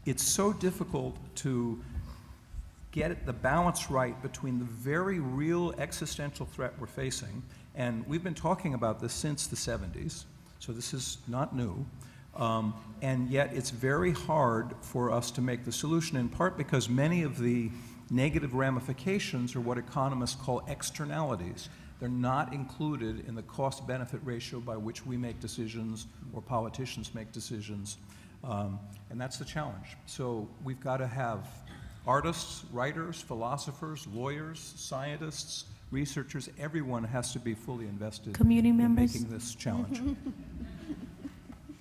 it's so difficult to get the balance right between the very real existential threat we're facing, and we've been talking about this since the 70s, so this is not new, and yet it's very hard for us to make the solution, in part because many of the negative ramifications are what economists call externalities. They're not included in the cost-benefit ratio by which we make decisions or politicians make decisions, and that's the challenge. So we've got to have artists, writers, philosophers, lawyers, scientists, researchers, everyone has to be fully invested Community in members. making this challenge.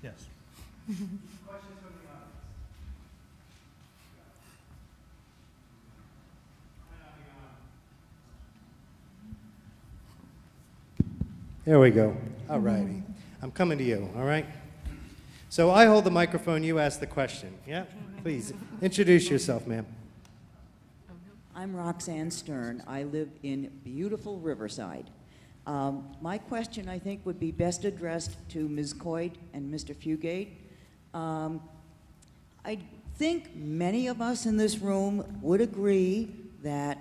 Yes. There we go. All righty. I'm coming to you, all right? So I hold the microphone, you ask the question. Yeah? Please, introduce yourself, ma'am. I'm Roxanne Stern. I live in beautiful Riverside. My question, I think, would be best addressed to Ms. Coit and Mr. Fugate. I think many of us in this room would agree that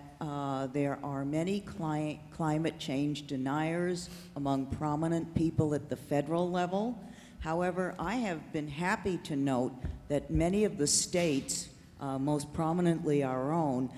there are many climate change deniers among prominent people at the federal level. However, I have been happy to note that many of the states, most prominently our own,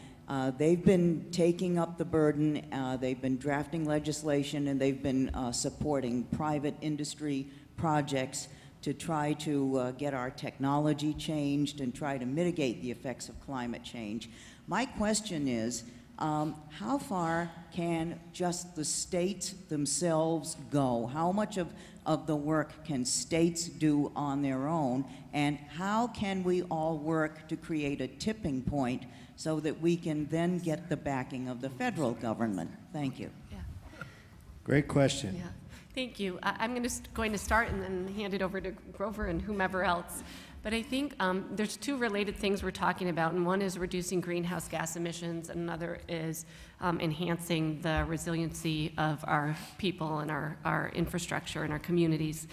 they've been taking up the burden, they've been drafting legislation, and they've been supporting private industry projects to try to get our technology changed and try to mitigate the effects of climate change. My question is, how far can just the states themselves go? How much of the work can states do on their own? And how can we all work to create a tipping point so that we can then get the backing of the federal government? Thank you. Yeah. Great question. Yeah. Thank you. I'm going to start and then hand it over to Grover and whomever else. But I think there's two related things we're talking about, and one is reducing greenhouse gas emissions, and another is enhancing the resiliency of our people and our infrastructure and our communities.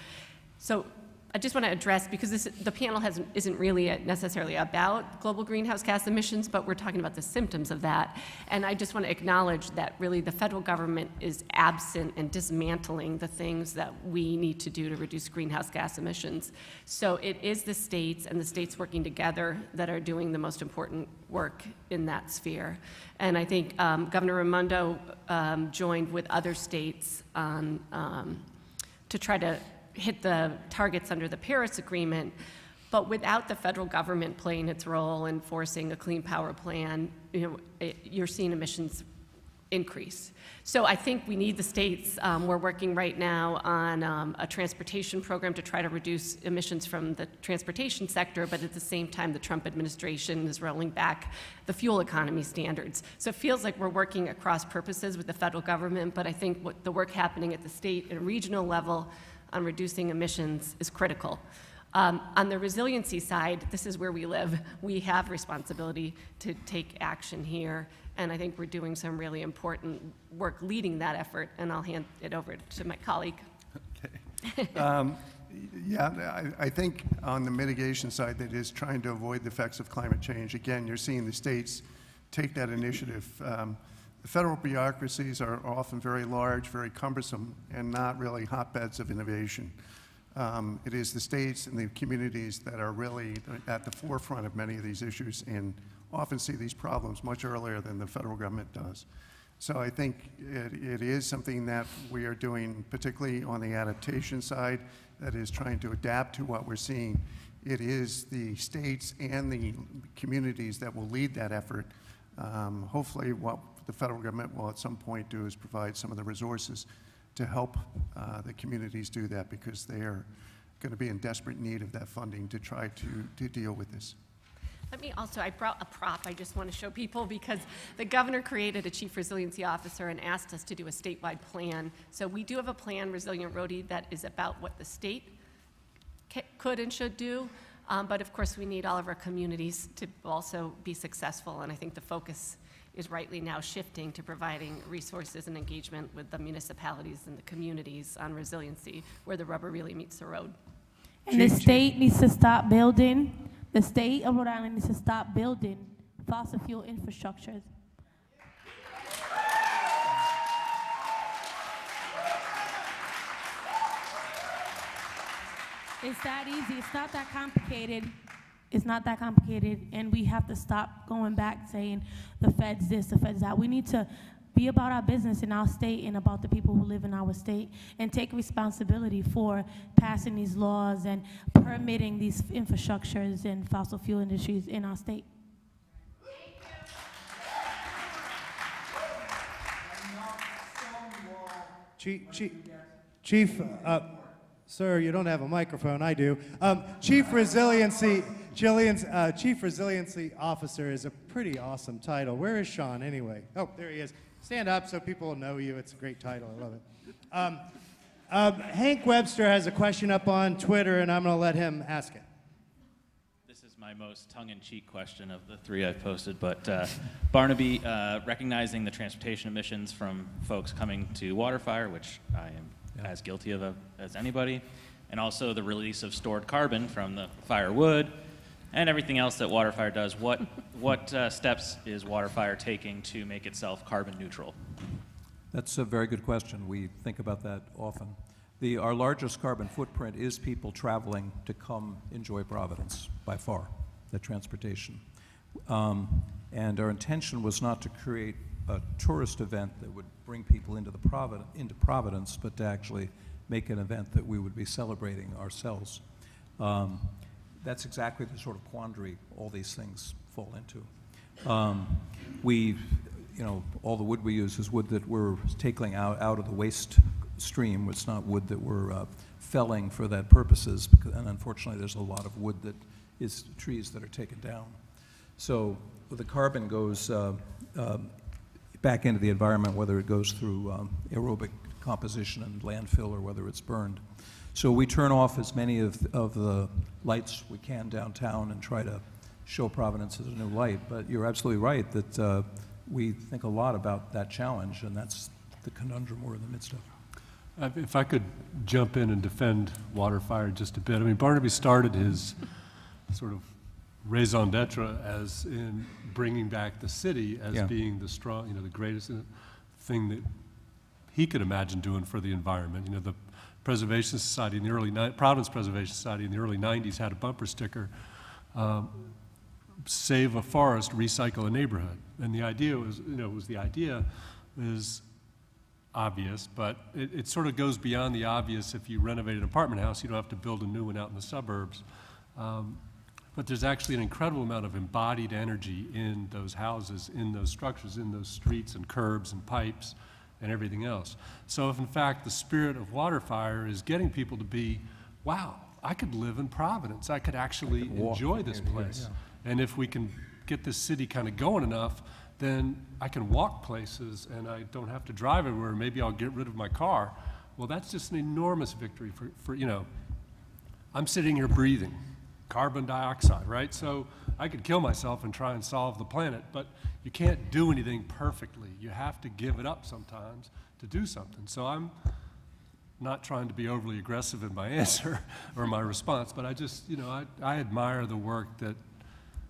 So I just want to address, because the panel isn't really necessarily about global greenhouse gas emissions, but we're talking about the symptoms of that. And I just want to acknowledge that really the federal government is absent in dismantling the things that we need to do to reduce greenhouse gas emissions. So it is the states and the states working together that are doing the most important work in that sphere. And I think Governor Raimondo joined with other states on, to try to hit the targets under the Paris Agreement, but without the federal government playing its role in forcing a clean power plan, you're seeing emissions increase. So I think we need the states. We're working right now on a transportation program to try to reduce emissions from the transportation sector, but at the same time, the Trump administration is rolling back the fuel economy standards. So it feels like we're working across purposes with the federal government, but I think what the work happening at the state and regional level on reducing emissions is critical. On the resiliency side, this is where we live. We have responsibility to take action here, and I think we're doing some really important work leading that effort, and I'll hand it over to my colleague. Okay. Yeah, I think on the mitigation side, that is trying to avoid the effects of climate change. Again, you're seeing the states take that initiative. The federal bureaucracies are often very large, very cumbersome, and not really hotbeds of innovation. It is the states and the communities that are really at the forefront of many of these issues and often see these problems much earlier than the federal government does. So I think it is something that we are doing, particularly on the adaptation side, that is trying to adapt to what we're seeing. It is the states and the communities that will lead that effort. Hopefully what the federal government will at some point do is provide some of the resources to help the communities do that, because they are going to be in desperate need of that funding to try to deal with this. Let me also, I brought a prop I just want to show people, because the governor created a chief resiliency officer and asked us to do a statewide plan. So we do have a plan, Resilient Rhode, that is about what the state could and should do. But of course, we need all of our communities to also be successful, and I think the focus is rightly now shifting to providing resources and engagement with the municipalities and the communities on resiliency, where the rubber really meets the road. And the state needs to stop building The state of Rhode Island needs to stop building fossil fuel infrastructures. It's that easy. It's not that complicated. It's not that complicated, and we have to stop going back saying the feds this, the feds that. We need to be about our business in our state and about the people who live in our state and take responsibility for passing these laws and permitting these infrastructures and fossil fuel industries in our state. Chief, sir, you don't have a microphone. I do. Chief Resiliency Officer is a pretty awesome title. Where is Sean anyway? Oh, there he is. Stand up so people will know you. It's a great title. I love it. Hank Webster has a question up on Twitter, and I'm going to let him ask it. This is my most tongue-in-cheek question of the three I've posted, but Barnaby, recognizing the transportation emissions from folks coming to Waterfire, which I am as guilty of as anybody, and also the release of stored carbon from the firewood, and everything else that Waterfire does, what steps is Waterfire taking to make itself carbon neutral? That's a very good question. We think about that often. Our largest carbon footprint is people traveling to come enjoy Providence, by far, the transportation. And our intention was not to create a tourist event that would bring people into Providence, but to actually make an event that we would be celebrating ourselves. That's exactly the sort of quandary all these things fall into. All the wood we use is wood that we're taking out of the waste stream. It's not wood that we're felling for that purposes, and unfortunately there's a lot of wood that is trees that are taken down. So the carbon goes back into the environment, whether it goes through aerobic composition and landfill or whether it's burned. So we turn off as many of the lights we can downtown and try to show Providence as a new light. But you're absolutely right that we think a lot about that challenge, and that's the conundrum we're in the midst of. If I could jump in and defend Waterfire just a bit. I mean, Barnaby started his sort of raison d'etre as in bringing back the city as being the strong, the greatest thing that he could imagine doing for the environment. The Preservation Society in the early Providence Preservation Society in the early 90s had a bumper sticker, save a forest, recycle a neighborhood. And the idea was, the idea is obvious, but it sort of goes beyond the obvious. If you renovate an apartment house, you don't have to build a new one out in the suburbs. But there's actually an incredible amount of embodied energy in those houses, in those structures, in those streets and curbs and pipes and everything else. So if in fact the spirit of Waterfire is getting people to be, wow, I could live in Providence, I could actually enjoy this place. And if we can get this city kind of going enough, then I can walk places and I don't have to drive everywhere. Maybe I'll get rid of my car. Well, that's just an enormous victory for I'm sitting here breathing carbon dioxide, right? So I could kill myself and try and solve the planet, but you can't do anything perfectly. You have to give it up sometimes to do something. So I'm not trying to be overly aggressive in my answer or my response, but I just, I admire the work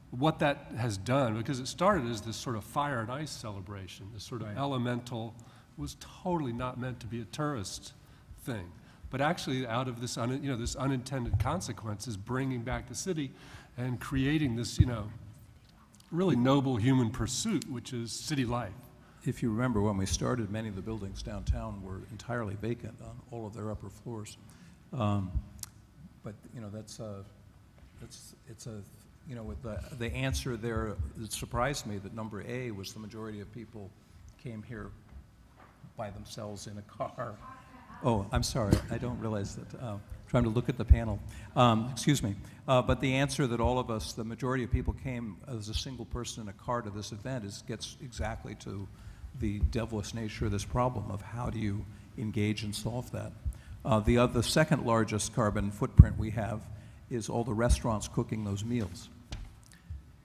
what that has done, because it started as this sort of fire and ice celebration, this sort of elemental, was totally not meant to be a tourist thing. But actually out of this, this unintended consequence is bringing back the city and creating this, really noble human pursuit, which is city life. If you remember, when we started, many of the buildings downtown were entirely vacant on all of their upper floors. But with the answer there, it surprised me that number A was the majority of people came here by themselves in a car. Oh, I'm sorry, I don't realize that. Trying to look at the panel. Excuse me. But the answer that all of us, the majority of people came as a single person in a car to this event gets exactly to the devilish nature of this problem of how do you engage and solve that. The second largest carbon footprint we have is all the restaurants cooking those meals.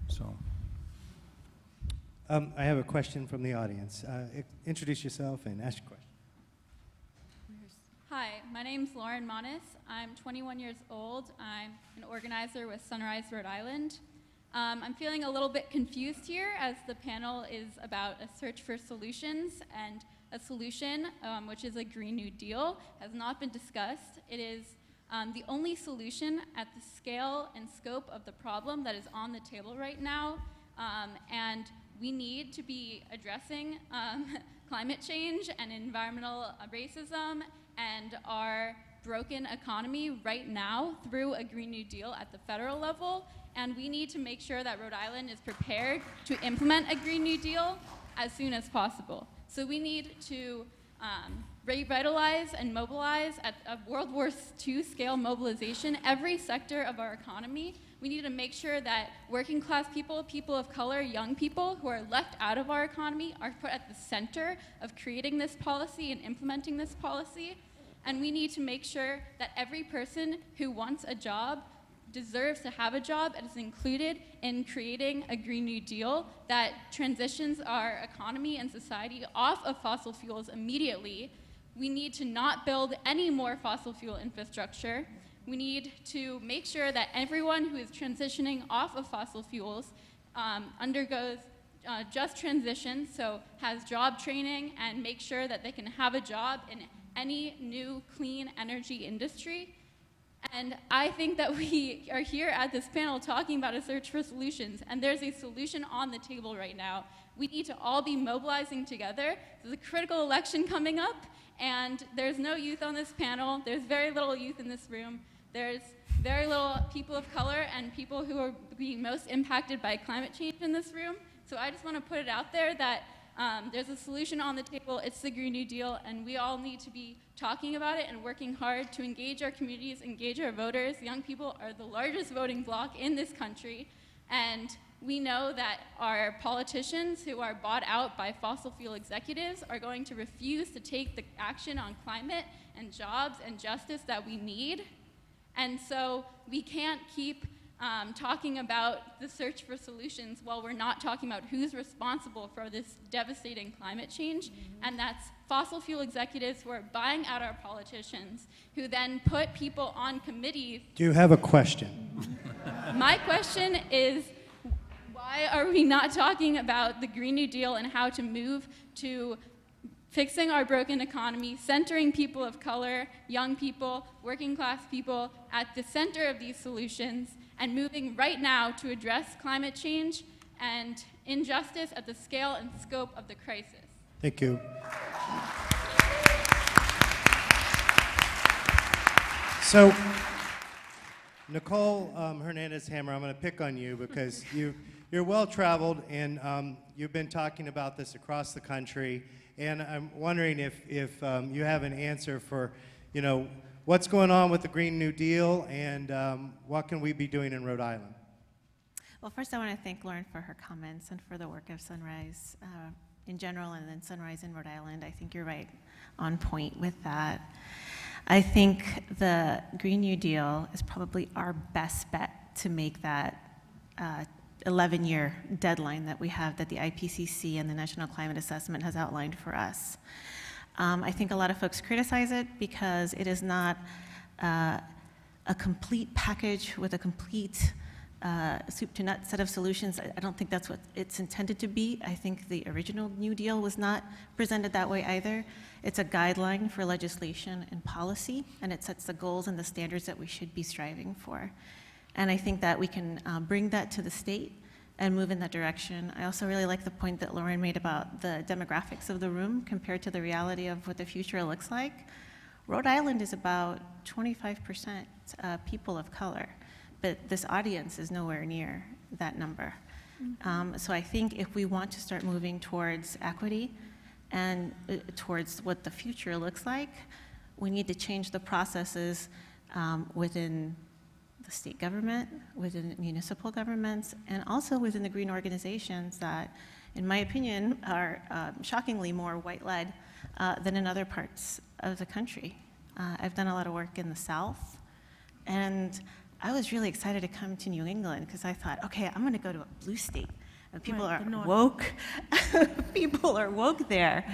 So. I have a question from the audience. Introduce yourself and ask your question. Hi, my name's Lauren Monis. I'm 21 years old. I'm an organizer with Sunrise, Rhode Island. I'm feeling a little bit confused here as the panel is about a search for solutions, and a solution, which is a Green New Deal, has not been discussed. It is the only solution at the scale and scope of the problem that is on the table right now, and we need to be addressing climate change and environmental racism and our broken economy right now through a Green New Deal at the federal level, and we need to make sure that Rhode Island is prepared to implement a Green New Deal as soon as possible. So we need to revitalize and mobilize at a World War II scale mobilization every sector of our economy. We need to make sure that working class people, people of color, young people who are left out of our economy are put at the center of creating this policy and implementing this policy. And we need to make sure that every person who wants a job deserves to have a job and is included in creating a Green New Deal that transitions our economy and society off of fossil fuels immediately. We need to not build any more fossil fuel infrastructure. We need to make sure that everyone who is transitioning off of fossil fuels undergoes just transition, so has job training and make sure that they can have a job in any new clean energy industry. And I think that we are here at this panel talking about a search for solutions, and there's a solution on the table right now. We need to all be mobilizing together. There's a critical election coming up, and there's no youth on this panel. There's very little youth in this room. There's very little people of color and people who are being most impacted by climate change in this room. So I just want to put it out there that there's a solution on the table. It's the Green New Deal, and we all need to be talking about it and working hard to engage our communities, engage our voters. Young people are the largest voting bloc in this country, and we know that our politicians who are bought out by fossil fuel executives are going to refuse to take the action on climate and jobs and justice that we need. And so we can't keep talking about the search for solutions while we're not talking about who's responsible for this devastating climate change, and that's fossil fuel executives who are buying out our politicians, who then put people on committees. Do you have a question? My question is, why are we not talking about the Green New Deal and how to move to fixing our broken economy, centering people of color, young people, working class people at the center of these solutions, and moving right now to address climate change and injustice at the scale and scope of the crisis? Thank you. So, Nicole Hernandez-Hammer, I'm going to pick on you because you're well-traveled, and you've been talking about this across the country, and I'm wondering if you have an answer for, what's going on with the Green New Deal, and what can we be doing in Rhode Island? Well, first I want to thank Lauren for her comments and for the work of Sunrise in general, and then Sunrise in Rhode Island. I think you're right on point with that. I think the Green New Deal is probably our best bet to make that 11-year deadline that we have, that the IPCC and the National Climate Assessment has outlined for us. I think a lot of folks criticize it because it is not a complete package with a complete soup to nuts set of solutions. I don't think that's what it's intended to be. I think the original New Deal was not presented that way either. It's a guideline for legislation and policy, and it sets the goals and the standards that we should be striving for. And I think that we can bring that to the state and move in that direction. I also really like the point that Lauren made about the demographics of the room compared to the reality of what the future looks like. Rhode Island is about 25% people of color, but this audience is nowhere near that number. So I think if we want to start moving towards equity and towards what the future looks like, we need to change the processes within the state government, within municipal governments, and also within the green organizations that, in my opinion, are shockingly more white-led than in other parts of the country. I've done a lot of work in the South, and I was really excited to come to New England because I thought, okay, I'm going to go to a blue state. And people are woke. People are woke there.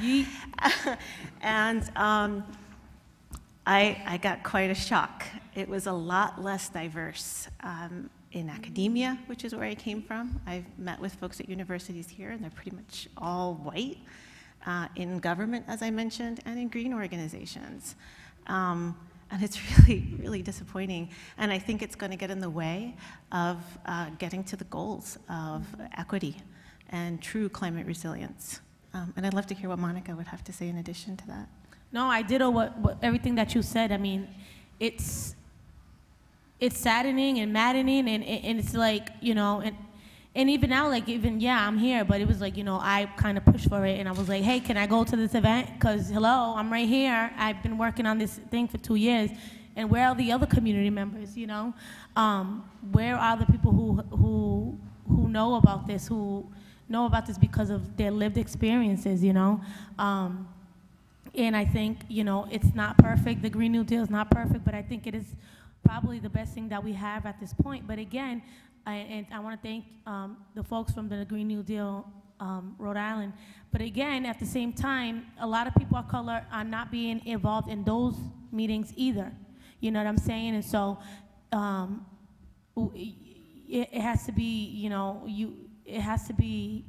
And I got quite a shock. It was a lot less diverse in academia, which is where I came from. I've met with folks at universities here, and they're pretty much all white. In government, as I mentioned, and in green organizations. And it's really, really disappointing. And I think it's going to get in the way of getting to the goals of equity and true climate resilience. And I'd love to hear what Monica would have to say in addition to that. No, I did everything that you said. I mean, it's saddening and maddening, and it's like, you know, and even now, like, I'm here, but it was like, you know, I kind of pushed for it, and I was like, hey, can I go to this event? Because, hello, I'm right here. I've been working on this thing for 2 years, and where are the other community members, you know? Where are the people who know about this, who know about this because of their lived experiences, you know? And I think, you know, it's not perfect. The Green New Deal is not perfect, but I think it is probably the best thing that we have at this point. But again, and I want to thank the folks from the Green New Deal, Rhode Island. But again, at the same time, a lot of people of color are not being involved in those meetings either. You know what I'm saying? And so it has to be, you know, it has to be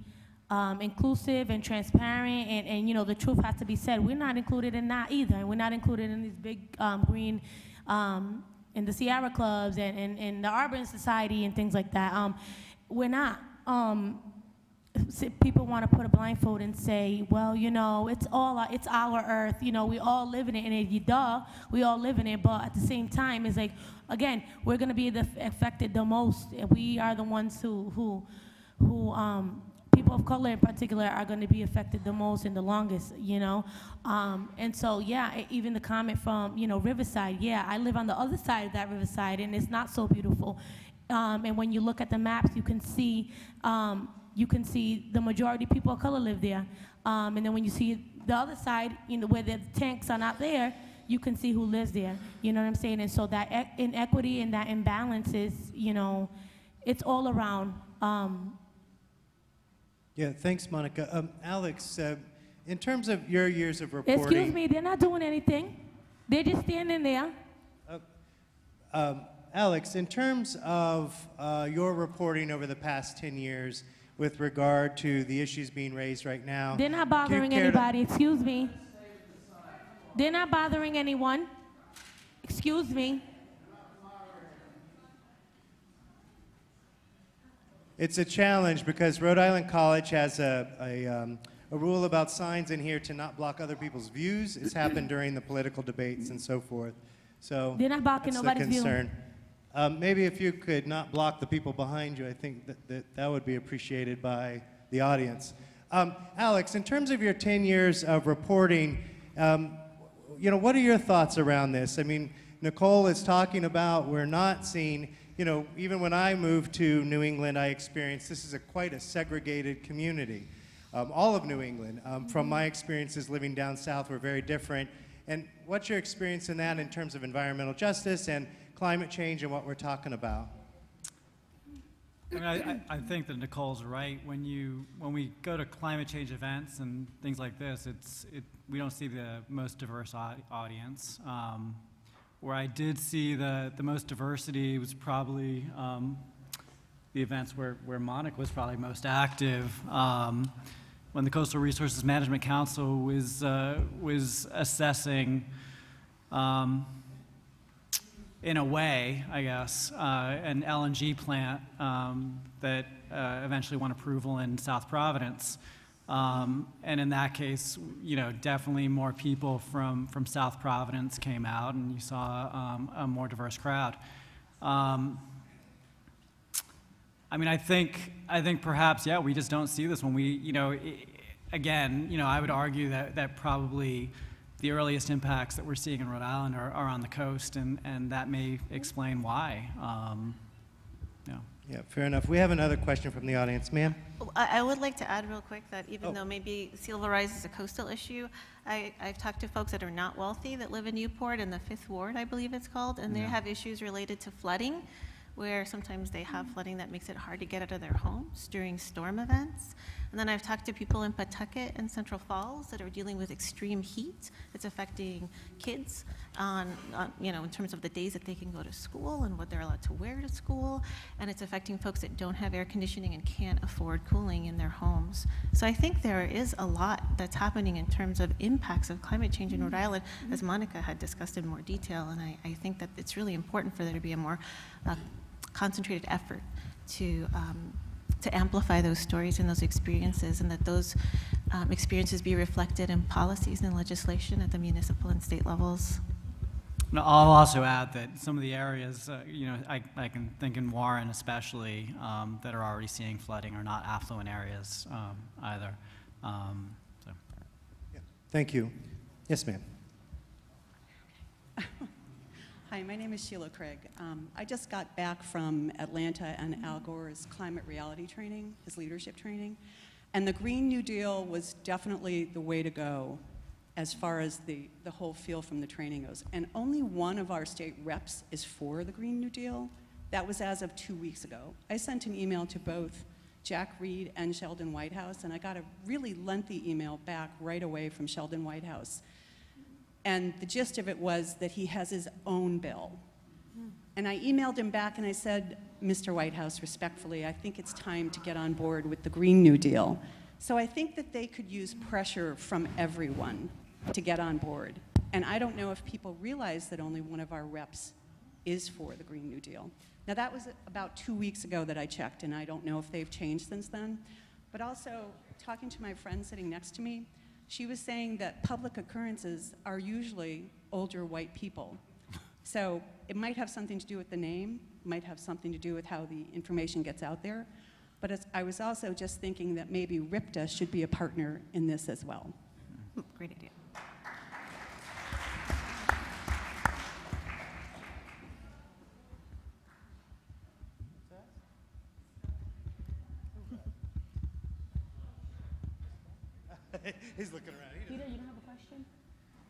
inclusive and transparent, and you know, the truth has to be said. We're not included in that either, and we're not included in these big green in the Sierra clubs and the Urban Society and things like that. We're not. People want to put a blindfold and say, well, you know, it's our earth. You know, we all live in it, and we all live in it. But at the same time, it's like, again, we're going to be affected the most. We are the ones who people of color in particular are going to be affected the most and the longest, you know. And so, yeah, even the comment from, you know, Riverside, yeah, I live on the other side of that Riverside, and it's not so beautiful. And when you look at the maps, you can see the majority of people of color live there. And then when you see the other side, you know, where the tanks are not there, you can see who lives there. You know what I'm saying? And so that inequity and that imbalance is, you know, it's all around. Yeah, thanks, Monica. Alex, in terms of your years of reporting... Excuse me, they're not doing anything. They're just standing there. Alex, in terms of your reporting over the past 10 years with regard to the issues being raised right now... They're not bothering anybody, excuse me. They're not bothering anyone. Excuse me. It's a challenge because Rhode Island College has a rule about signs in here to not block other people's views. It's happened during the political debates and so forth. So they're not blocking nobody's concern. Maybe if you could not block the people behind you, I think that would be appreciated by the audience. Alex, in terms of your 10 years of reporting, you know, what are your thoughts around this? I mean, Nicole is talking about we're not seeing... You know, even when I moved to New England, I experienced this is quite a segregated community. All of New England, from my experiences living down south, were very different. And what's your experience in that in terms of environmental justice and climate change and what we're talking about? I mean, I think that Nicole's right. When we go to climate change events and things like this, we don't see the most diverse audience. Where I did see the most diversity was probably the events where Monica was probably most active. When the Coastal Resources Management Council was assessing, in a way, I guess, an LNG plant that eventually won approval in South Providence. And in that case, you know, definitely more people from South Providence came out, and you saw a more diverse crowd. I mean, I think perhaps, yeah, we just don't see this when we, you know, again, you know, I would argue that probably the earliest impacts that we're seeing in Rhode Island are on the coast, and that may explain why. Yeah, fair enough. We have another question from the audience. Ma'am? I would like to add real quick that even though maybe sea level rise is a coastal issue, I've talked to folks that are not wealthy that live in Newport in the 5th Ward, I believe it's called, and they have issues related to flooding, where sometimes they have flooding that makes it hard to get out of their homes during storm events. And then I've talked to people in Pawtucket and Central Falls that are dealing with extreme heat. It's affecting kids in terms of the days that they can go to school and what they're allowed to wear to school. And it's affecting folks that don't have air conditioning and can't afford cooling in their homes. So I think there is a lot that's happening in terms of impacts of climate change in Rhode Island, as Monica had discussed in more detail. And I think that it's really important for there to be a more concentrated effort to amplify those stories and those experiences, and that those experiences be reflected in policies and legislation at the municipal and state levels. No, I'll also add that some of the areas, I can think in Warren especially, that are already seeing flooding are not affluent areas either. So. Yeah. Thank you. Yes, ma'am. Hi, my name is Sheila Craig. I just got back from Atlanta and Al Gore's climate reality training, his leadership training, and the Green New Deal was definitely the way to go as far as the whole feel from the training goes. And only one of our state reps is for the Green New Deal. That was as of 2 weeks ago. I sent an email to both Jack Reed and Sheldon Whitehouse, and I got a really lengthy email back right away from Sheldon Whitehouse. And the gist of it was that he has his own bill. And I emailed him back and I said, Mr. Whitehouse, respectfully, I think it's time to get on board with the Green New Deal. So I think that they could use pressure from everyone to get on board. And I don't know if people realize that only one of our reps is for the Green New Deal. Now that was about 2 weeks ago that I checked, and I don't know if they've changed since then. But also, talking to my friend sitting next to me, she was saying that Publick Occurrences are usually older white people. So it might have something to do with the name, might have something to do with how the information gets out there. But I was also just thinking that maybe RIPTA should be a partner in this as well. Great idea. He's looking around. Peter, you don't have a question?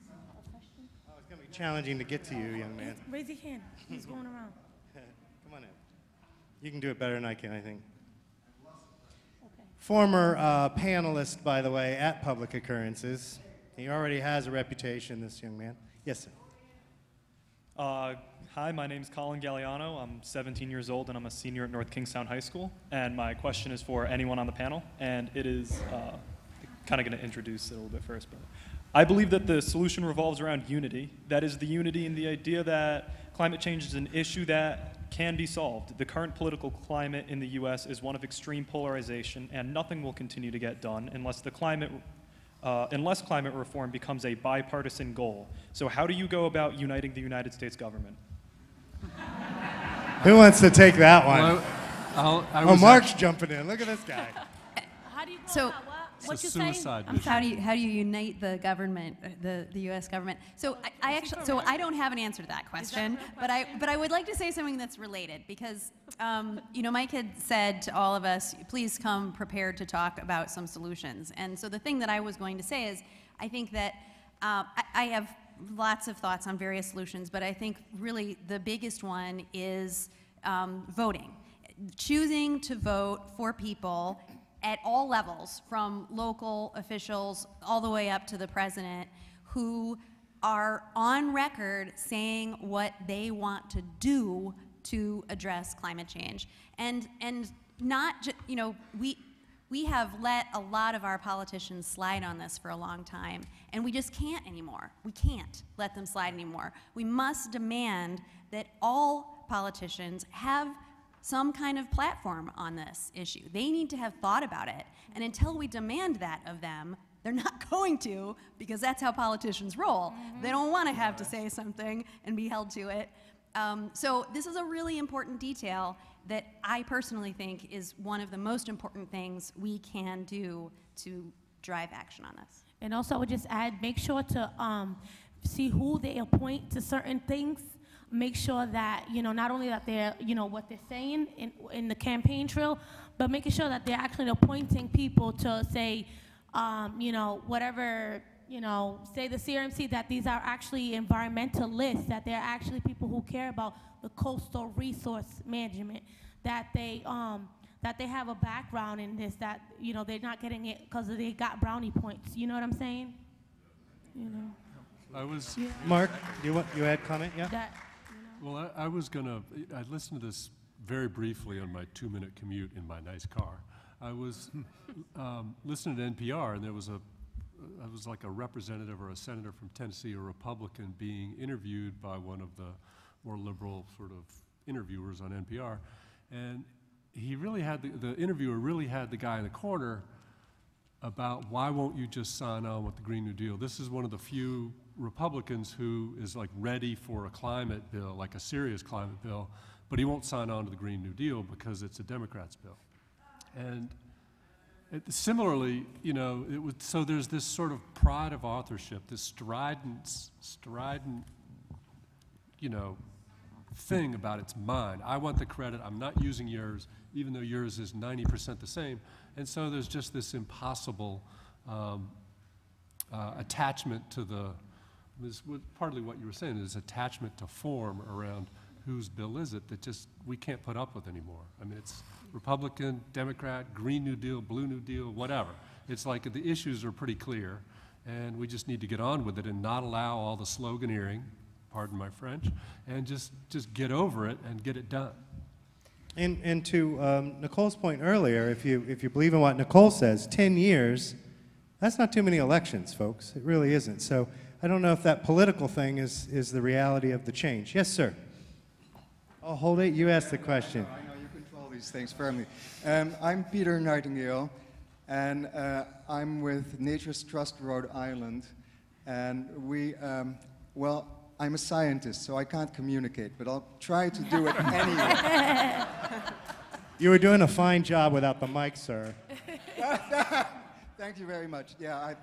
A question? Oh, it's going to be challenging to get to you, young man. Raise your hand. He's going around. Come on in. You can do it better than I can, I think. Former panelist, by the way, at Publick Occurrences. He already has a reputation, this young man. Yes, sir. Hi, my name's Colin Galliano. I'm 17 years old, and I'm a senior at North Kingstown High School. And my question is for anyone on the panel, and it is kind of going to introduce it a little bit first. But I believe that the solution revolves around unity. That is the unity in the idea that climate change is an issue that can be solved. The current political climate in the U.S. is one of extreme polarization, and nothing will continue to get done unless climate reform becomes a bipartisan goal. So how do you go about uniting the United States government? Who wants to take that one? Well, Mark's jumping in. Look at this guy. How do you go So- about what? What you suicide saying? How do you unite the government, the U.S. government? So I don't have an answer to that question, but I would like to say something that's related because Mike had said to all of us, please come prepared to talk about some solutions. And so the thing that I was going to say is, I think that I have lots of thoughts on various solutions, but I think really the biggest one is voting, choosing to vote for people at all levels, from local officials all the way up to the president, who are on record saying what they want to do to address climate change. And not just, we have let a lot of our politicians slide on this for a long time, and we just can't anymore. We can't let them slide anymore. We must demand that all politicians have some kind of platform on this issue. They need to have thought about it. And until we demand that of them, they're not going to, because that's how politicians roll. They don't want to have to say something and be held to it. So this is a really important detail that I personally think is one of the most important things we can do to drive action on this. And also, I would just add, make sure to see who they appoint to certain things. Make sure that, not only that they're, what they're saying in the campaign trail, but making sure that they're actually appointing people to say, whatever, say the CRMC, that these are actually environmentalists, that they're actually people who care about the coastal resource management, that they that they have a background in this, that, you know, they're not getting it because they got brownie points. You know what I'm saying? You know. I was. Yeah. Mark, you had comment? Yeah. That, Well, I listened to this very briefly on my 2-minute commute in my nice car. I was listening to NPR, and I was like a representative or a senator from Tennessee, a Republican, being interviewed by one of the more liberal sort of interviewers on NPR. And he really had, the interviewer really had the guy in the corner about why won't you just sign on with the Green New Deal. This is one of the few Republicans who is like ready for a climate bill, like a serious climate bill, but he won't sign on to the Green New Deal because it's a Democrat's bill. And similarly, you know, so there's this sort of pride of authorship, this strident, you know, thing about it's mine. I want the credit. I'm not using yours, even though yours is 90% the same. And so there's just this impossible attachment to partly what you were saying is attachment to form around whose bill is it that just we can't put up with anymore. I mean, it's Republican, Democrat, Green New Deal, Blue New Deal, whatever. It's like the issues are pretty clear, and we just need to get on with it and not allow all the sloganeering, pardon my French, and just get over it and get it done. And to Nicole's point earlier, if you believe in what Nicole says, 10 years, that's not too many elections, folks. It really isn't. So I don't know if that political thing is the reality of the change. Yes, sir. I'll hold it. You asked the question. I know you control these things firmly. I'm Peter Nightingale, and I'm with Nature's Trust Rhode Island. And well, I'm a scientist, so I can't communicate, but I'll try to do it anyway. You were doing a fine job without the mic, sir. Thank you very much. Yeah,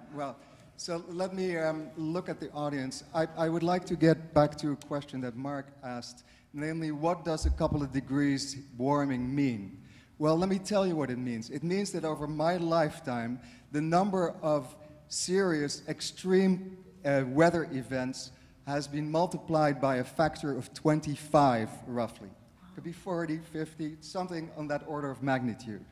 so let me look at the audience. I would like to get back to a question that Mark asked, namely, what does a couple of degrees warming mean? Well, let me tell you what it means. It means that over my lifetime, the number of serious extreme weather events has been multiplied by a factor of 25, roughly. Could be 40, 50, something on that order of magnitude.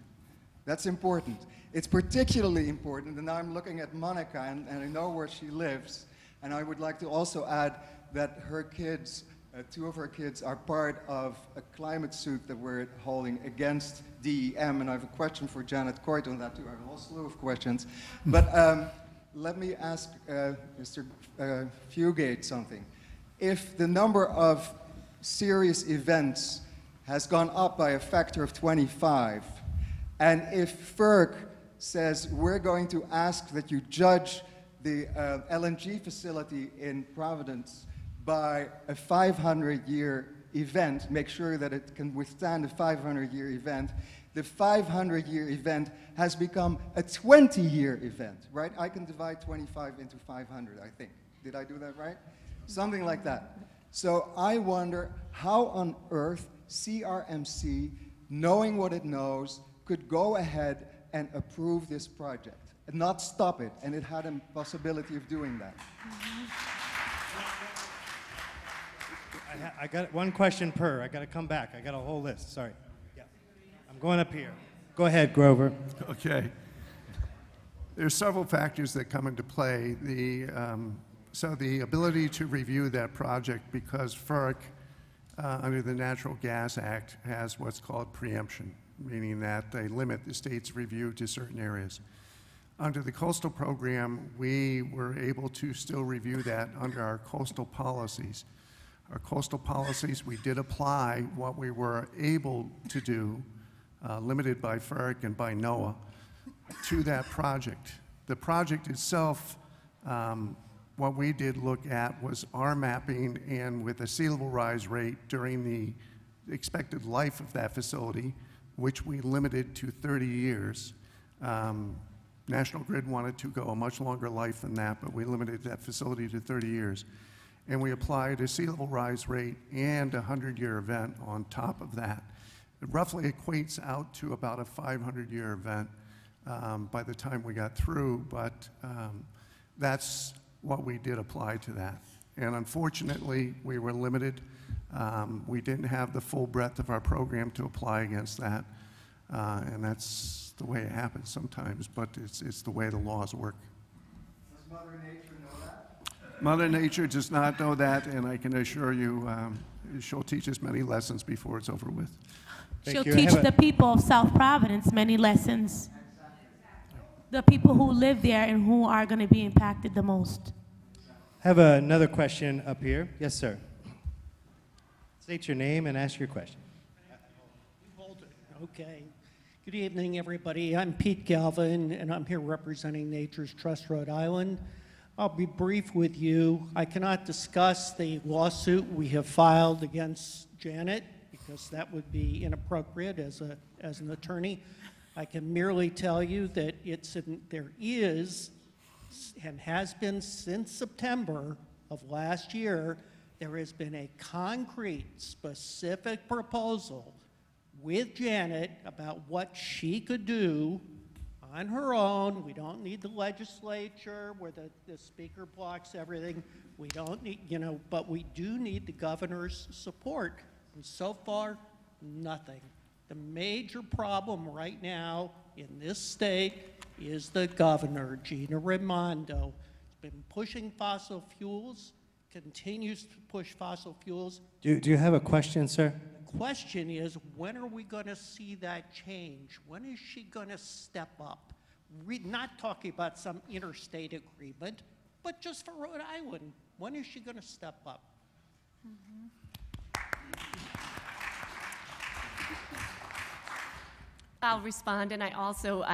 That's important. It's particularly important, and I'm looking at Monica, and I know where she lives, and I would like to also add that her kids, 2 of her kids, are part of a climate suit that we're holding against DEM, and I have a question for Janet Coit on that too. I have a whole slew of questions. But let me ask Mr. Fugate something. If the number of serious events has gone up by a factor of 25, and if FERC says we're going to ask that you judge the LNG facility in Providence by a 500-year event, make sure that it can withstand a 500-year event, the 500-year event has become a 20-year event, right? I can divide 25 into 500, I think. Did I do that right? Something like that. So I wonder how on earth CRMC, knowing what it knows, could go ahead and approve this project and not stop it, and it had a possibility of doing that. I got one question per. I got to come back. I got a whole list. Sorry. Yeah. I'm going up here. Go ahead, Grover. Okay. There's several factors that come into play. So the ability to review that project, because FERC, under the Natural Gas Act, has what's called preemption, meaning that they limit the state's review to certain areas. Under the coastal program, we were able to still review that under our coastal policies. Our coastal policies, we did apply what we were able to do, limited by FERC and by NOAA, to that project. The project itself, what we did look at was our mapping, and with a sea level rise rate during the expected life of that facility, which we limited to 30 years. National Grid wanted to go a much longer life than that, but we limited that facility to 30 years. And we applied a sea level rise rate and a 100-year event on top of that. It roughly equates out to about a 500-year event by the time we got through, but that's what we did apply to that. And unfortunately, we were limited. We didn't have the full breadth of our program to apply against that. And that's the way it happens sometimes, but it's the way the laws work. Does Mother Nature know that? Mother Nature does not know that, and I can assure you she'll teach us many lessons before it's over with. She'll teach the people of South Providence many lessons. The people who live there and who are going to be impacted the most. Have another question up here. Yes, sir. State your name and ask your question. Okay. Good evening, everybody. I'm Pete Galvin, and I'm here representing Nature's Trust Rhode Island. I'll be brief with you. I cannot discuss the lawsuit we have filed against Janet because that would be inappropriate as an attorney. I can merely tell you that there is and has been since September of last year, there has been a concrete, specific proposal with Janet about what she could do on her own. We don't need the legislature where the speaker blocks everything. We don't need, but we do need the governor's support. And so far, nothing. The major problem right now in this state is the governor, Gina Raimondo. Has been pushing fossil fuels, continues to push fossil fuels. Do you have a question, sir? The question is, when are we going to see that change? When is she going to step up? Not talking about some interstate agreement, but just for Rhode Island. When is she going to step up? I'll respond, and I also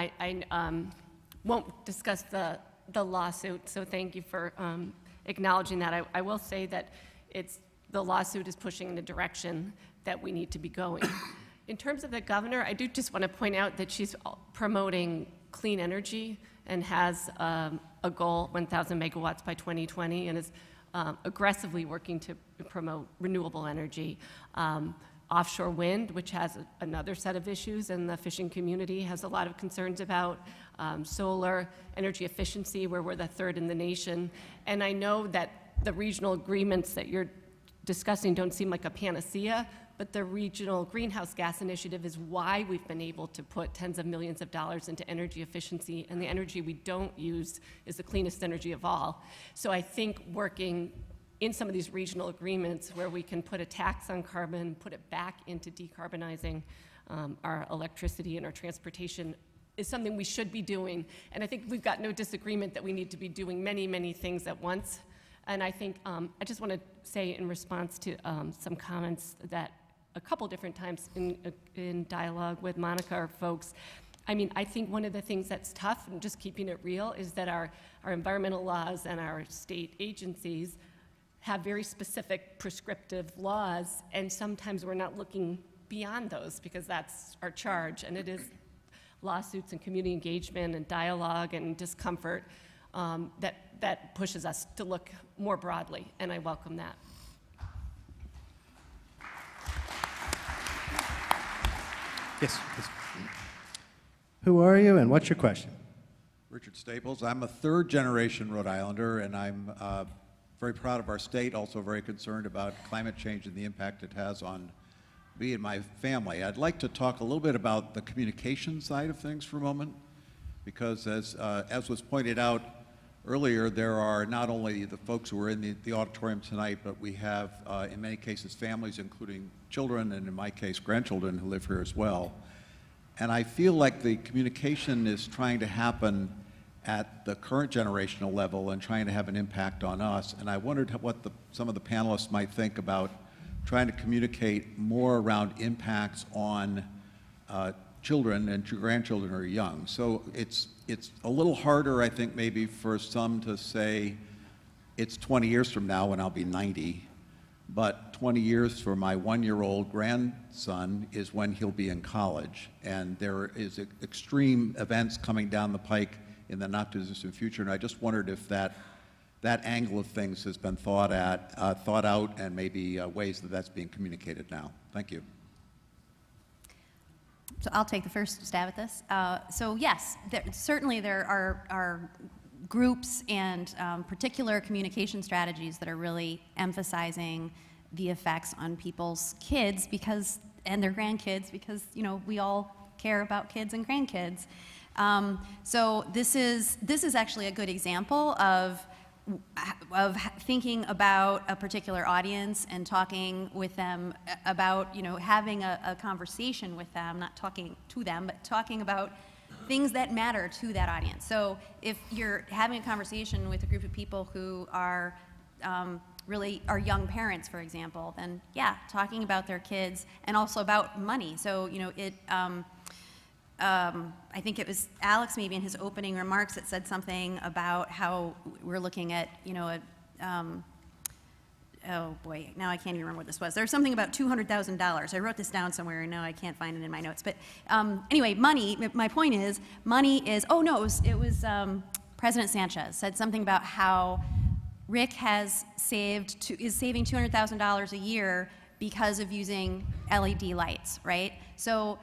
won't discuss the lawsuit, so thank you for acknowledging that. I will say that the lawsuit is pushing in the direction that we need to be going. In terms of the governor, I do just want to point out that she's promoting clean energy and has a goal, 1,000 megawatts by 2020, and is aggressively working to promote renewable energy. Offshore wind, which has another set of issues, and the fishing community has a lot of concerns about solar, energy efficiency, where we're the third in the nation. And I know that the regional agreements that you're discussing don't seem like a panacea, but the Regional Greenhouse Gas Initiative is why we've been able to put tens of millions of dollars into energy efficiency, and the energy we don't use is the cleanest energy of all. So I think working in some of these regional agreements where we can put a tax on carbon, put it back into decarbonizing our electricity and our transportation is something we should be doing. And I think we've got no disagreement that we need to be doing many, many things at once. And I think, I just want to say in response to some comments that a couple different times in dialogue with Monica or folks, I mean, I think one of the things that's tough, and just keeping it real, is that our environmental laws and our state agencies have very specific prescriptive laws, and sometimes we're not looking beyond those because that's our charge, and it is lawsuits and community engagement and dialogue and discomfort that pushes us to look more broadly, and I welcome that. Yes. Who are you and what's your question? Richard Staples. I'm a third-generation Rhode Islander, and I'm very proud of our state, also very concerned about climate change and the impact it has on me and my family. I'd like to talk a little bit about the communication side of things for a moment, because as was pointed out earlier, there are not only the folks who are in the auditorium tonight, but we have, in many cases, families, including children, and in my case, grandchildren who live here as well. And I feel like the communication is trying to happen at the current generational level and trying to have an impact on us. And I wondered what some of the panelists might think about trying to communicate more around impacts on children and grandchildren who are young. So it's a little harder, I think, maybe for some to say it's 20 years from now when I'll be 90, but 20 years for my one-year-old grandson is when he'll be in college. And there is extreme events coming down the pike in the not-too-distant future, and I just wondered if that angle of things has been thought out, and maybe ways that that's being communicated now. Thank you. So I'll take the first stab at this. So yes, certainly there are groups and particular communication strategies that are really emphasizing the effects on people's kids and their grandkids, because we all care about kids and grandkids. So this is actually a good example of thinking about a particular audience and talking with them about, having a conversation with them, not talking to them, but talking about things that matter to that audience. So if you're having a conversation with a group of people who are really are young parents, for example, then yeah, talking about their kids and also about money. So, I think it was Alex maybe in his opening remarks that said something about how we're looking at, oh boy, now I can't even remember what this was. There was something about $200,000. I wrote this down somewhere and now I can't find it in my notes. But anyway, money, my point is, money is, oh no, it was President Sanchez said something about how Rick is saving $200,000 a year because of using LED lights, right? So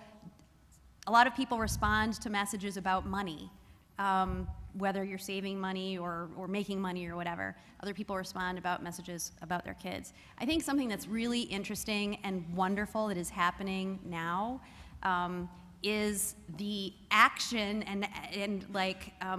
a lot of people respond to messages about money, whether you're saving money or making money or whatever. Other people respond about messages about their kids. I think something that's really interesting and wonderful that is happening now is the action and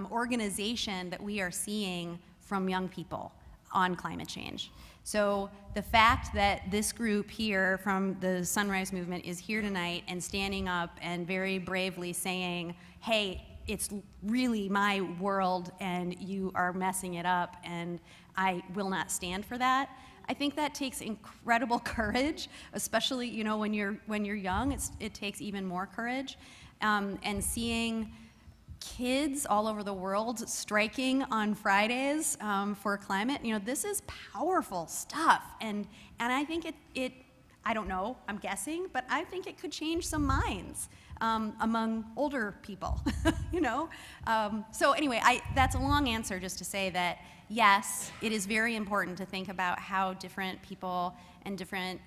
organization that we are seeing from young people on climate change. So the fact that this group here from the Sunrise Movement is here tonight and standing up and very bravely saying, hey, it's really my world and you are messing it up and I will not stand for that. I think that takes incredible courage, especially when you're young. It takes even more courage. And seeing kids all over the world striking on Fridays for climate, this is powerful stuff. And I think it I don't know, I'm guessing, but I think it could change some minds among older people, So anyway, that's a long answer just to say that, yes, it is very important to think about how different people and different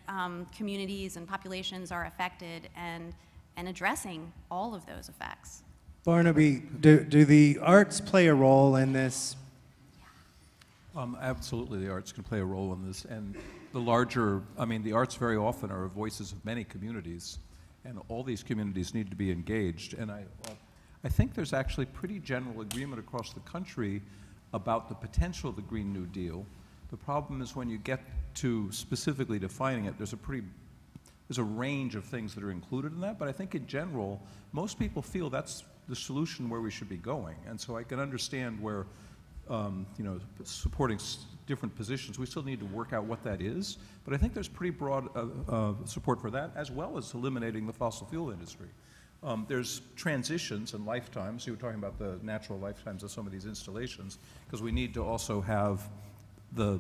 communities and populations are affected and addressing all of those effects. Barnaby, do the arts play a role in this? Absolutely, the arts can play a role in this. And the arts very often are voices of many communities, and all these communities need to be engaged. And I think there's actually pretty general agreement across the country about the potential of the Green New Deal. The problem is when you get to specifically defining it, there's a range of things that are included in that, but I think in general, most people feel that's the solution where we should be going. And so I can understand where, supporting different positions, we still need to work out what that is, but I think there's pretty broad support for that, as well as eliminating the fossil fuel industry. There's transitions and lifetimes. You were talking about the natural lifetimes of some of these installations, because we need to also have the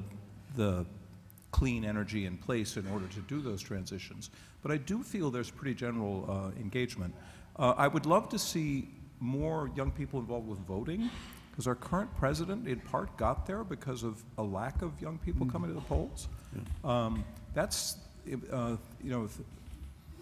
clean energy in place in order to do those transitions. But I do feel there's pretty general engagement. I would love to see more young people involved with voting, because our current president in part got there because of a lack of young people coming to the polls.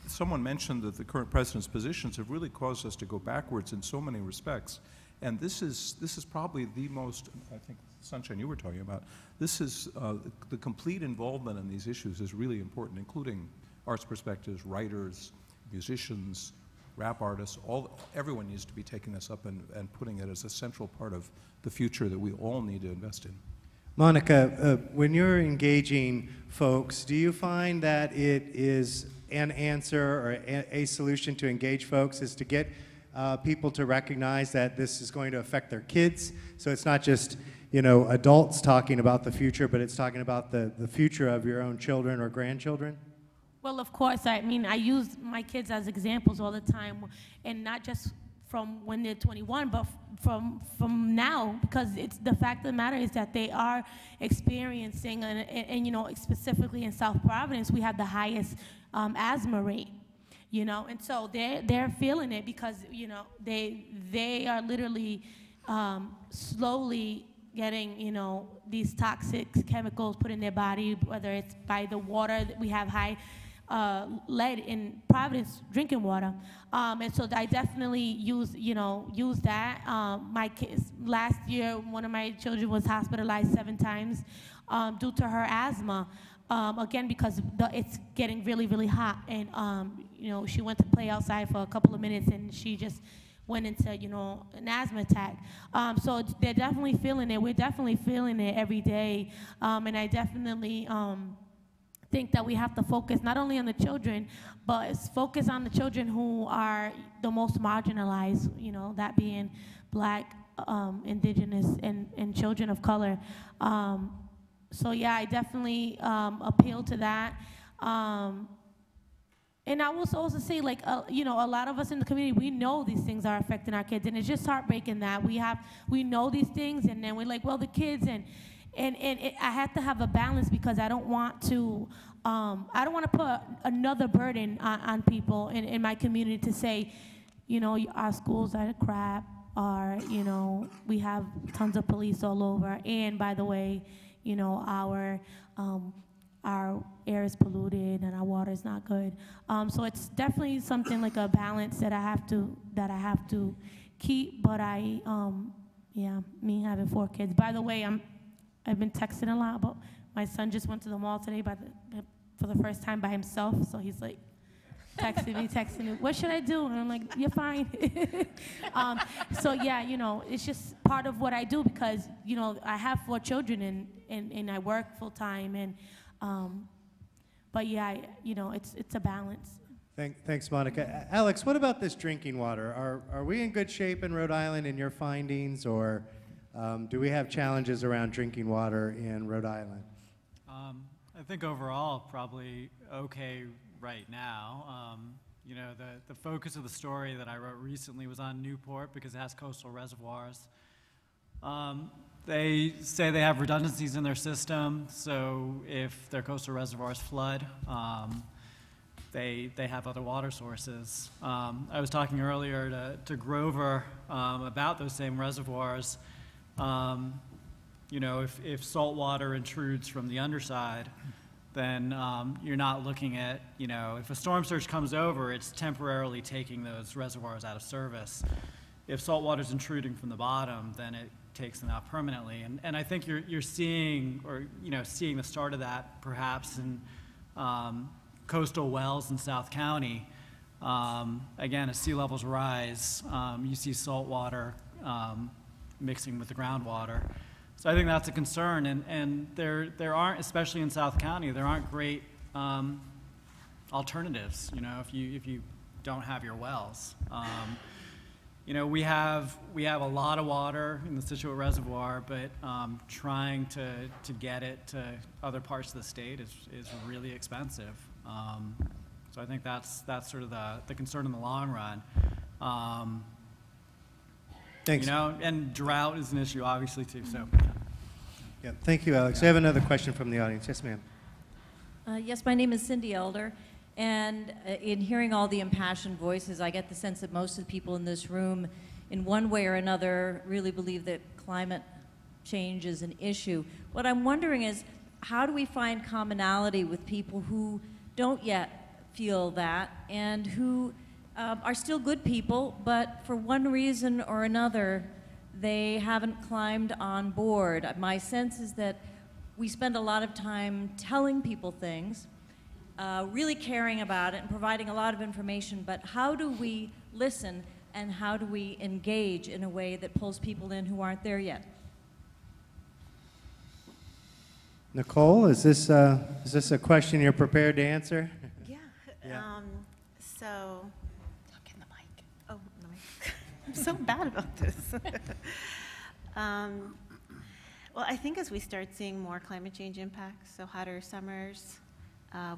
Someone mentioned that the current president's positions have really caused us to go backwards in so many respects. And this is probably the most, I think, Sunshine, you were talking about, this is the complete involvement in these issues is really important, including arts perspectives, writers, musicians, rap artists, everyone needs to be taking this up and putting it as a central part of the future that we all need to invest in. Monica, when you're engaging folks, do you find that it is an answer or a solution to engage folks is to get people to recognize that this is going to affect their kids? So it's not just adults talking about the future, but it's talking about the future of your own children or grandchildren? Well, of course, I use my kids as examples all the time, and not just from when they're 21, but from now, because it's the fact of the matter is that they are experiencing, and specifically in South Providence, we have the highest asthma rate, and so they're feeling it because, they are literally slowly getting, these toxic chemicals put in their body, whether it's by the water that we have high lead in Providence drinking water, and so I definitely use that. My kids, last year, one of my children was hospitalized 7 times due to her asthma. Again, because it's getting really, really hot, and you know, she went to play outside for a couple of minutes and she just went into, you know, an asthma attack. So they're definitely feeling it. We're definitely feeling it every day. And I definitely think that we have to focus not only on the children, but focus on the children who are the most marginalized, you know, that being Black, Indigenous, and children of color. So yeah, I definitely appeal to that. And I will also say, like, you know, a lot of us in the community, we know these things are affecting our kids, and it's just heartbreaking that we know these things, and then we're like, well, the kids, and I have to have a balance because I don't want to put another burden on people in my community to say, you know, our schools are crap, or, you know, we have tons of police all over, and by the way, you know, our air is polluted and our water is not good. So it's definitely something like a balance that I have to keep. But yeah, me having 4 kids. By the way, I've been texting a lot, but my son just went to the mall today for the first time by himself. So he's like texting me, what should I do? And I'm like, you're fine. So yeah, you know, it's just part of what I do because, you know, I have 4 children and I work full time and. But yeah, you know, it's a balance. Thanks, Monica. Alex, what about this drinking water? Are we in good shape in Rhode Island in your findings, or do we have challenges around drinking water in Rhode Island? I think overall probably okay right now. You know, the focus of the story that I wrote recently was on Newport because it has coastal reservoirs. They say they have redundancies in their system, so if their coastal reservoirs flood, they have other water sources. I was talking earlier to Grover about those same reservoirs. You know, if salt water intrudes from the underside, then you're not looking at, you know, if a storm surge comes over, it's temporarily taking those reservoirs out of service. If salt water's intruding from the bottom, then it takes them out permanently. And I think you're seeing, or, you know, seeing the start of that perhaps in coastal wells in South County. Again, as sea levels rise, you see salt water mixing with the groundwater. So I think that's a concern, and there aren't, especially in South County, there aren't great alternatives, you know, if you don't have your wells. You know, we have a lot of water in the Scituate Reservoir, but trying to get it to other parts of the state is really expensive. So I think that's sort of the concern in the long run. Thanks. You know, and drought is an issue, obviously, too. So. Yeah. Thank you, Alex. I have another question from the audience. Yes, ma'am. Yes, my name is Cindy Elder. And in hearing all the impassioned voices, I get the sense that most of the people in this room, in one way or another, really believe that climate change is an issue. What I'm wondering is, how do we find commonality with people who don't yet feel that and who are still good people, but for one reason or another, they haven't climbed on board? My sense is that we spend a lot of time telling people things, really caring about it and providing a lot of information, but how do we listen and how do we engage in a way that pulls people in who aren't there yet? Nicole, is this a question you're prepared to answer? Yeah. So, look in the mic. Oh, the mic. I'm so bad about this. Well, I think as we start seeing more climate change impacts, so hotter summers,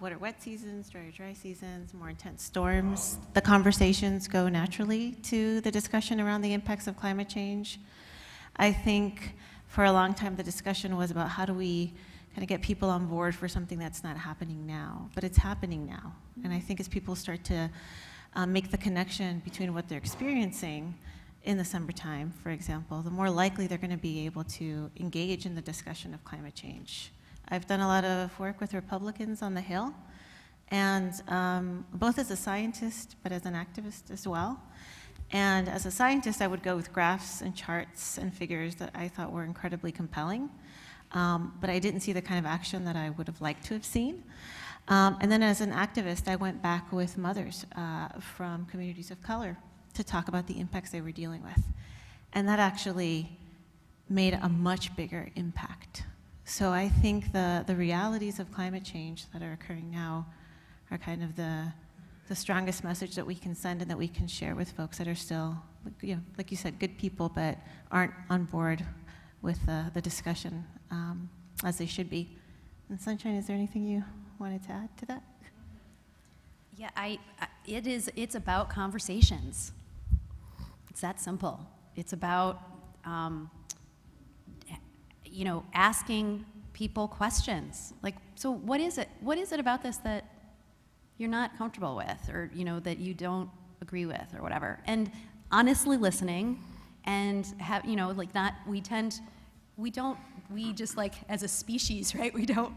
wetter wet seasons, drier dry seasons, more intense storms, the conversations go naturally to the discussion around the impacts of climate change. I think for a long time the discussion was about how do we kind of get people on board for something that's not happening now, but it's happening now. And I think as people start to make the connection between what they're experiencing in the summertime, for example, the more likely they're going to be able to engage in the discussion of climate change. I've done a lot of work with Republicans on the Hill, and both as a scientist, but as an activist as well. And as a scientist, I would go with graphs and charts and figures that I thought were incredibly compelling, but I didn't see the kind of action that I would have liked to have seen. And then as an activist, I went back with mothers from communities of color to talk about the impacts they were dealing with. And that actually made a much bigger impact. So I think the realities of climate change that are occurring now are kind of the strongest message that we can send and that we can share with folks that are still, you know, like you said, good people, but aren't on board with the discussion as they should be. And Sunshine, is there anything you wanted to add to that? Yeah, it's about conversations. It's that simple. It's about, you know, asking people questions. Like, so what is it? What is it about this that you're not comfortable with, or, you know, that you don't agree with, or whatever? And honestly listening, and have, you know, like, not, we just, like, as a species, right, we don't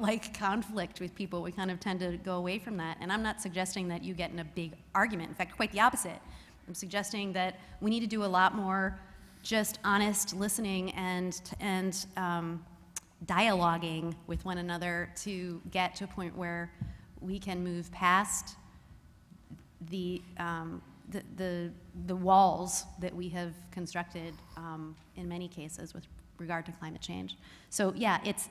like conflict with people. We kind of tend to go away from that. And I'm not suggesting that you get in a big argument. In fact, quite the opposite. I'm suggesting that we need to do a lot more just honest listening and dialoguing with one another to get to a point where we can move past the walls that we have constructed in many cases with regard to climate change. So yeah, it's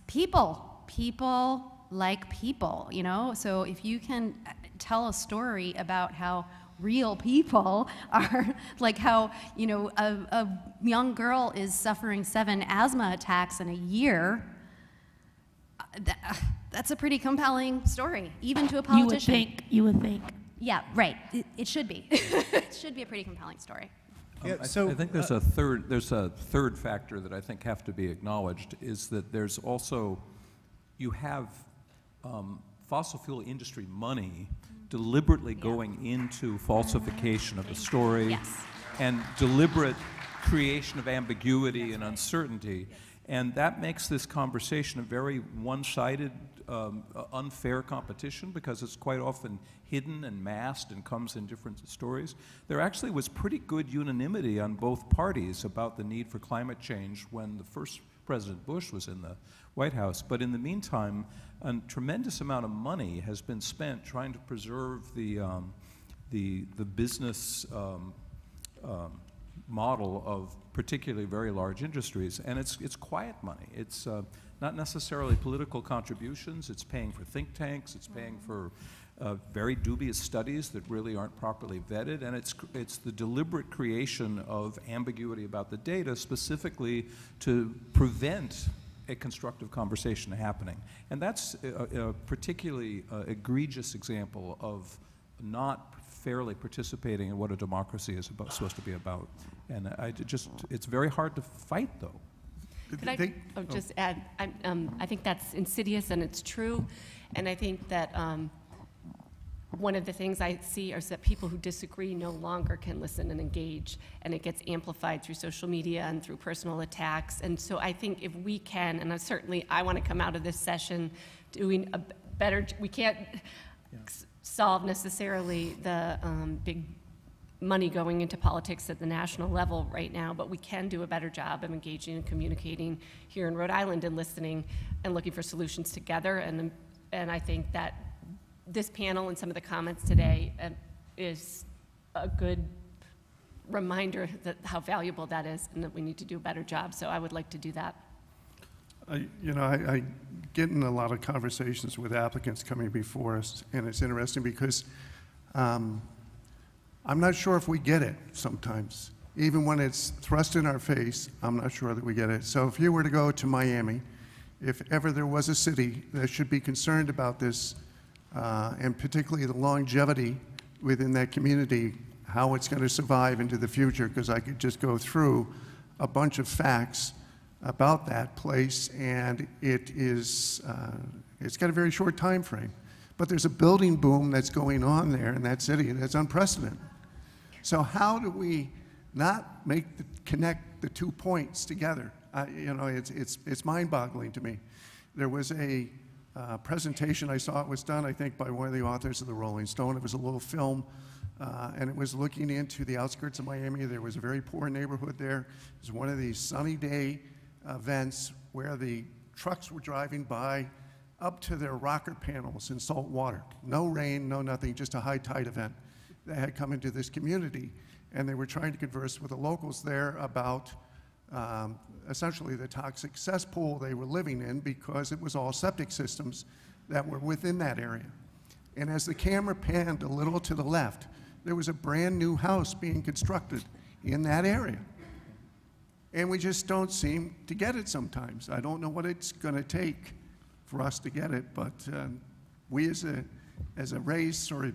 people like people, you know? So if you can tell a story about how real people are, like how, you know, a young girl is suffering 7 asthma attacks in a year, that's a pretty compelling story, even to a politician. You would think. Yeah, right. It should be. It should be a pretty compelling story. Yeah, I think there's a third factor that I think have to be acknowledged, is that there's also, you have fossil fuel industry money deliberately going into falsification of the story, yes, and deliberate creation of ambiguity and uncertainty. And that makes this conversation a very one-sided, unfair competition, because it's quite often hidden and masked and comes in different stories. There actually was pretty good unanimity on both parties about the need for climate change when the first President Bush was in the White House. But in the meantime, a tremendous amount of money has been spent trying to preserve the business model of particularly very large industries, and it's quiet money. It's not necessarily political contributions. It's paying for think tanks. It's paying for very dubious studies that really aren't properly vetted, and it's the deliberate creation of ambiguity about the data, specifically to prevent a constructive conversation happening. And that's a particularly egregious example of not fairly participating in what a democracy is supposed to be about. And it's very hard to fight, though. Could I just add, I think that's insidious and it's true, and I think that one of the things I see is that people who disagree no longer can listen and engage, and it gets amplified through social media and through personal attacks. And so I think if we can, and I want to come out of this session doing a better, we can't solve necessarily the big money going into politics at the national level right now, but we can do a better job of engaging and communicating here in Rhode Island and listening and looking for solutions together. And I think that this panel and some of the comments today is a good reminder that how valuable that is and that we need to do a better job. So I would like to do that. I get in a lot of conversations with applicants coming before us, and it's interesting because I'm not sure if we get it sometimes. Even when it's thrust in our face, I'm not sure that we get it. So if you were to go to Miami, if ever there was a city that should be concerned about this, and particularly the longevity within that community, how it's going to survive into the future, because I could just go through a bunch of facts about that place, and it's got a very short time frame. But there's a building boom that's going on there in that city that's unprecedented. So how do we not connect the 2 points together? It's mind-boggling to me. There was a presentation I saw, it was done, I think, by one of the authors of the Rolling Stone. It was a little film, and it was looking into the outskirts of Miami. There was a very poor neighborhood there. It was one of these sunny day events where the trucks were driving by up to their rocker panels in salt water. No rain, no nothing, just a high tide event that had come into this community. And they were trying to converse with the locals there about essentially the toxic cesspool they were living in, because it was all septic systems that were within that area. And as the camera panned a little to the left, there was a brand new house being constructed in that area. And we just don't seem to get it sometimes. I don't know what it's going to take for us to get it, but we as a race or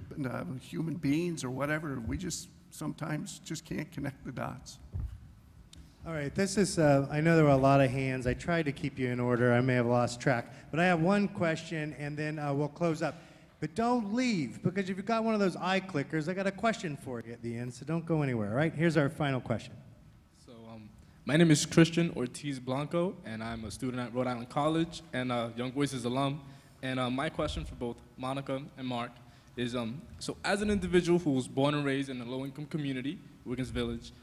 human beings or whatever, we just sometimes just can't connect the dots. All right, this is, I know there were a lot of hands. I tried to keep you in order. I may have lost track. But I have one question, and then we'll close up. But don't leave, because if you've got one of those eye clickers, I got a question for you at the end, so don't go anywhere, all right? Here's our final question. So, my name is Christian Ortiz Blanco, and I'm a student at Rhode Island College and a Young Voices alum. And my question for both Monica and Mark is, so as an individual who was born and raised in a low-income community, Wiggins Village,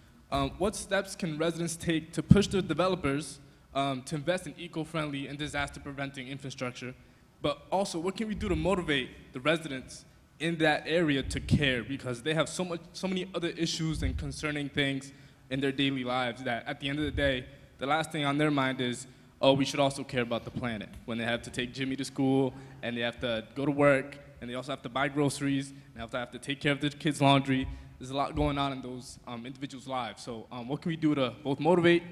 what steps can residents take to push the developers to invest in eco-friendly and disaster-preventing infrastructure? But also, what can we do to motivate the residents in that area to care? Because they have so many other issues and concerning things in their daily lives that at the end of the day, the last thing on their mind is, oh, we should also care about the planet. When they have to take Jimmy to school, and they have to go to work, and they also have to buy groceries, and they have to take care of their kids' laundry. There's a lot going on in those individuals' lives. So what can we do to both motivate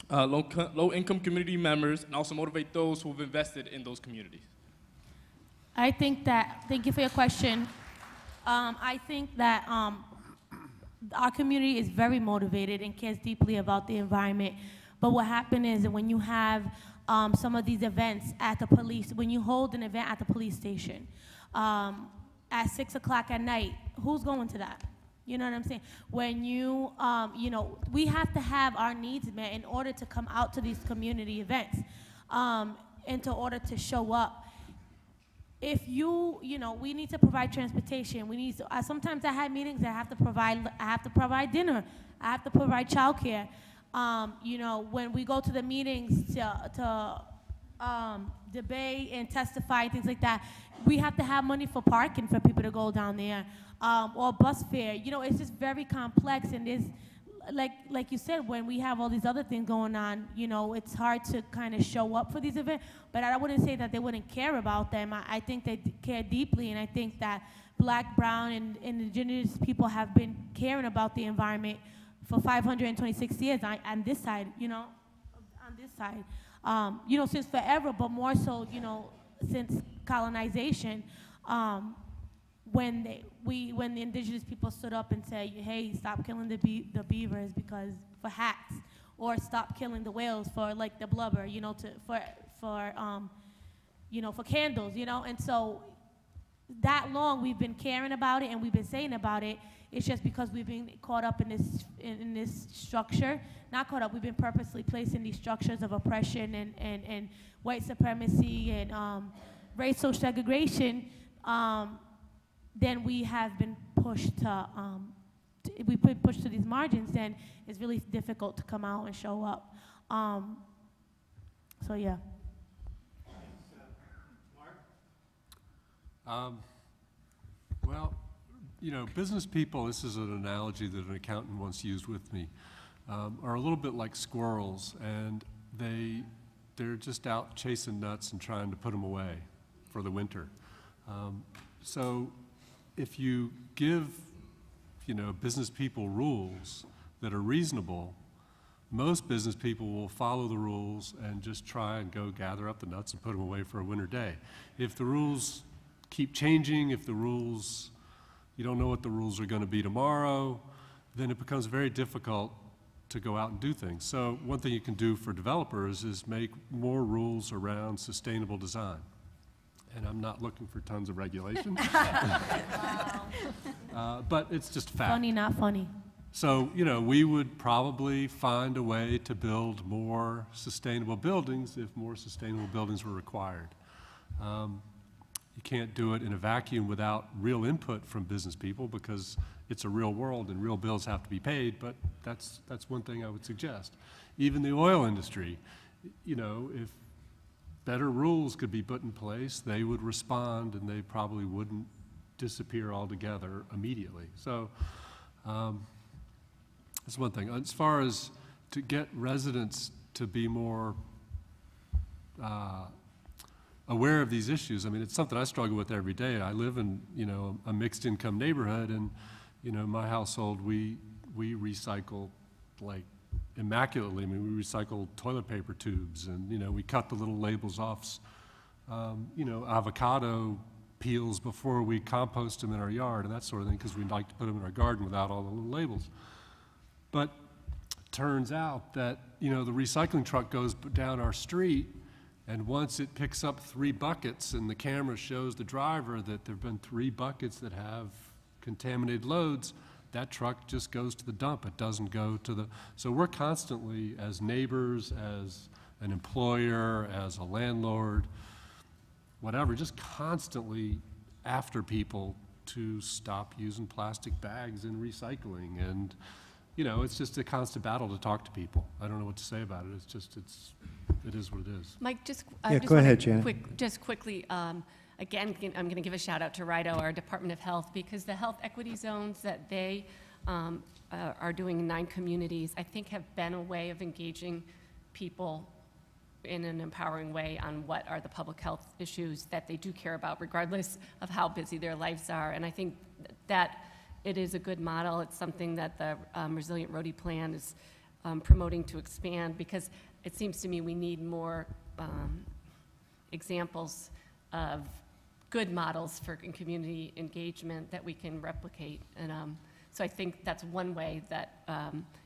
low-income community members and also motivate those who have invested in those communities? I think that, thank you for your question. I think that our community is very motivated and cares deeply about the environment. But what happened is that when you have some of these events at the police, when you hold an event at the police station at 6 o'clock at night, who's going to that? You know what I'm saying? When you, you know, we have to have our needs met in order to come out to these community events and in order to show up. If you know, we need to provide transportation. We need to, sometimes I have meetings that I have to provide dinner. I have to provide childcare. You know, when we go to the meetings to debate and testify and things like that, we have to have money for parking for people to go down there, or bus fare. You know, it's just very complex, and there's, like you said, when we have all these other things going on, you know, it's hard to kind of show up for these events. But I wouldn't say that they wouldn't care about them. I think they care deeply, and I think that Black, brown, and indigenous people have been caring about the environment for 526 years on this side, you know, on this side. You know, since forever, but more so, you know, since colonization, when the indigenous people stood up and said, hey, stop killing the beavers because for hats, or stop killing the whales for like the blubber, you know, you know, for candles, you know. And so that long we've been caring about it and we've been saying about it. It's just because we've been caught up in this structure. Not caught up, we've been purposely placed in these structures of oppression and white supremacy and racial segregation. Then we have been pushed to, we've been pushed to these margins, then it's really difficult to come out and show up. So yeah. Well, you know, business people, this is an analogy that an accountant once used with me, are a little bit like squirrels, and they're just out chasing nuts and trying to put them away for the winter. So if you give, you know, business people rules that are reasonable, most business people will follow the rules and just try and go gather up the nuts and put them away for a winter day. If the rules keep changing, if the rules, you don't know what the rules are going to be tomorrow, then it becomes very difficult to go out and do things. So one thing you can do for developers is make more rules around sustainable design. And I'm not looking for tons of regulation. But it's just fact. Funny, not funny. So, you know, we would probably find a way to build more sustainable buildings if more sustainable buildings were required. You can't do it in a vacuum without real input from business people because it's a real world and real bills have to be paid, but that's one thing I would suggest. Even the oil industry, you know, if better rules could be put in place, they would respond and they probably wouldn't disappear altogether immediately. So that's one thing. As far as to get residents to be more aware of these issues, I mean, it's something I struggle with every day. I live in, you know, a mixed income neighborhood, and, you know, my household, we recycle like immaculately. I mean, we recycle toilet paper tubes, and, you know, we cut the little labels off, you know, avocado peels before we compost them in our yard and that sort of thing, because we like to put them in our garden without all the little labels. But turns out that, you know, the recycling truck goes down our street, and once it picks up 3 buckets and the camera shows the driver that there have been 3 buckets that have contaminated loads, that truck just goes to the dump. It doesn't go to the, so we're constantly, as neighbors, as an employer, as a landlord, whatever, just constantly after people to stop using plastic bags in recycling. And, you know, it's just a constant battle to talk to people. I don't know what to say about it. It's just, it is what it is. Mike, Yeah, go ahead, Janet. Just quickly, again, I'm going to give a shout out to Rhode, our Department of Health, because the health equity zones that they are doing in 9 communities, I think have been a way of engaging people in an empowering way on what are the public health issues that they do care about, regardless of how busy their lives are. And I think that it is a good model. It's something that the Resilient Rhode Plan is promoting to expand, because it seems to me we need more examples of good models for community engagement that we can replicate. And so I think that's one way that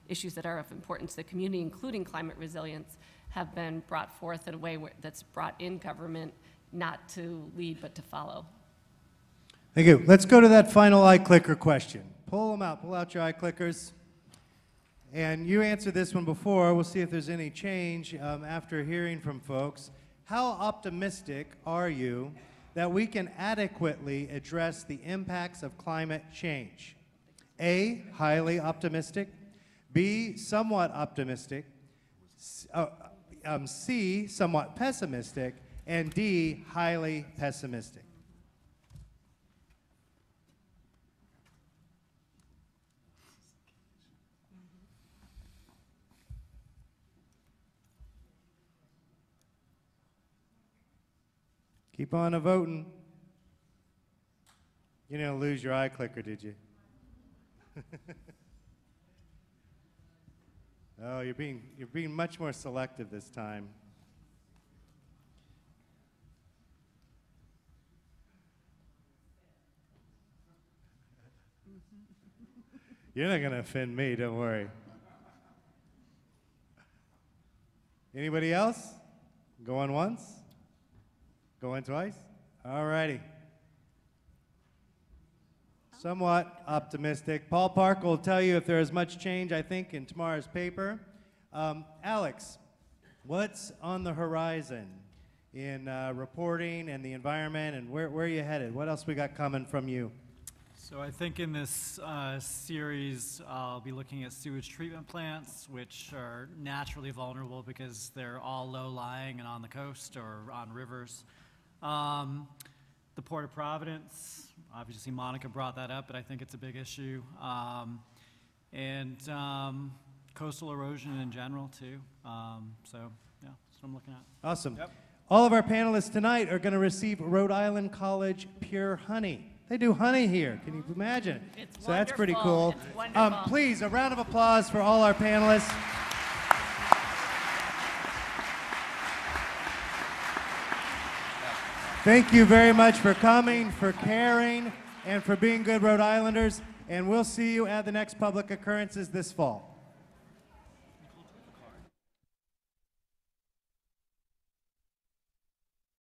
issues that are of importance to the community, including climate resilience, have been brought forth in a way that's brought in government, not to lead but to follow. Thank you. Let's go to that final iClicker question. Pull them out. Pull out your iClickers. And you answered this one before. We'll see if there's any change after hearing from folks. How optimistic are you that we can adequately address the impacts of climate change? A, highly optimistic. B, somewhat optimistic. C, somewhat pessimistic. And D, highly pessimistic. Keep on voting. You didn't lose your iClicker, did you? Oh, you're being much more selective this time. You're not going to offend me, don't worry. Anybody else? Going once? Going twice? All righty. Somewhat optimistic. Paul Park will tell you if there is much change, I think, in tomorrow's paper. Alex, what's on the horizon in reporting and the environment, and where are you headed? What else we got coming from you? So I think in this series, I'll be looking at sewage treatment plants, which are naturally vulnerable because they're all low-lying and on the coast or on rivers. The Port of Providence, obviously Monica brought that up, but I think it's a big issue. And coastal erosion in general, too. So, yeah, that's what I'm looking at. Awesome. Yep. All of our panelists tonight are going to receive Rhode Island College Pure Honey. They do honey here. Can you imagine? It's so that's pretty wonderful. cool. It's wonderful. Please, a round of applause for all our panelists. Thank you very much for coming, for caring, and for being good Rhode Islanders. And we'll see you at the next Publick Occurrences this fall.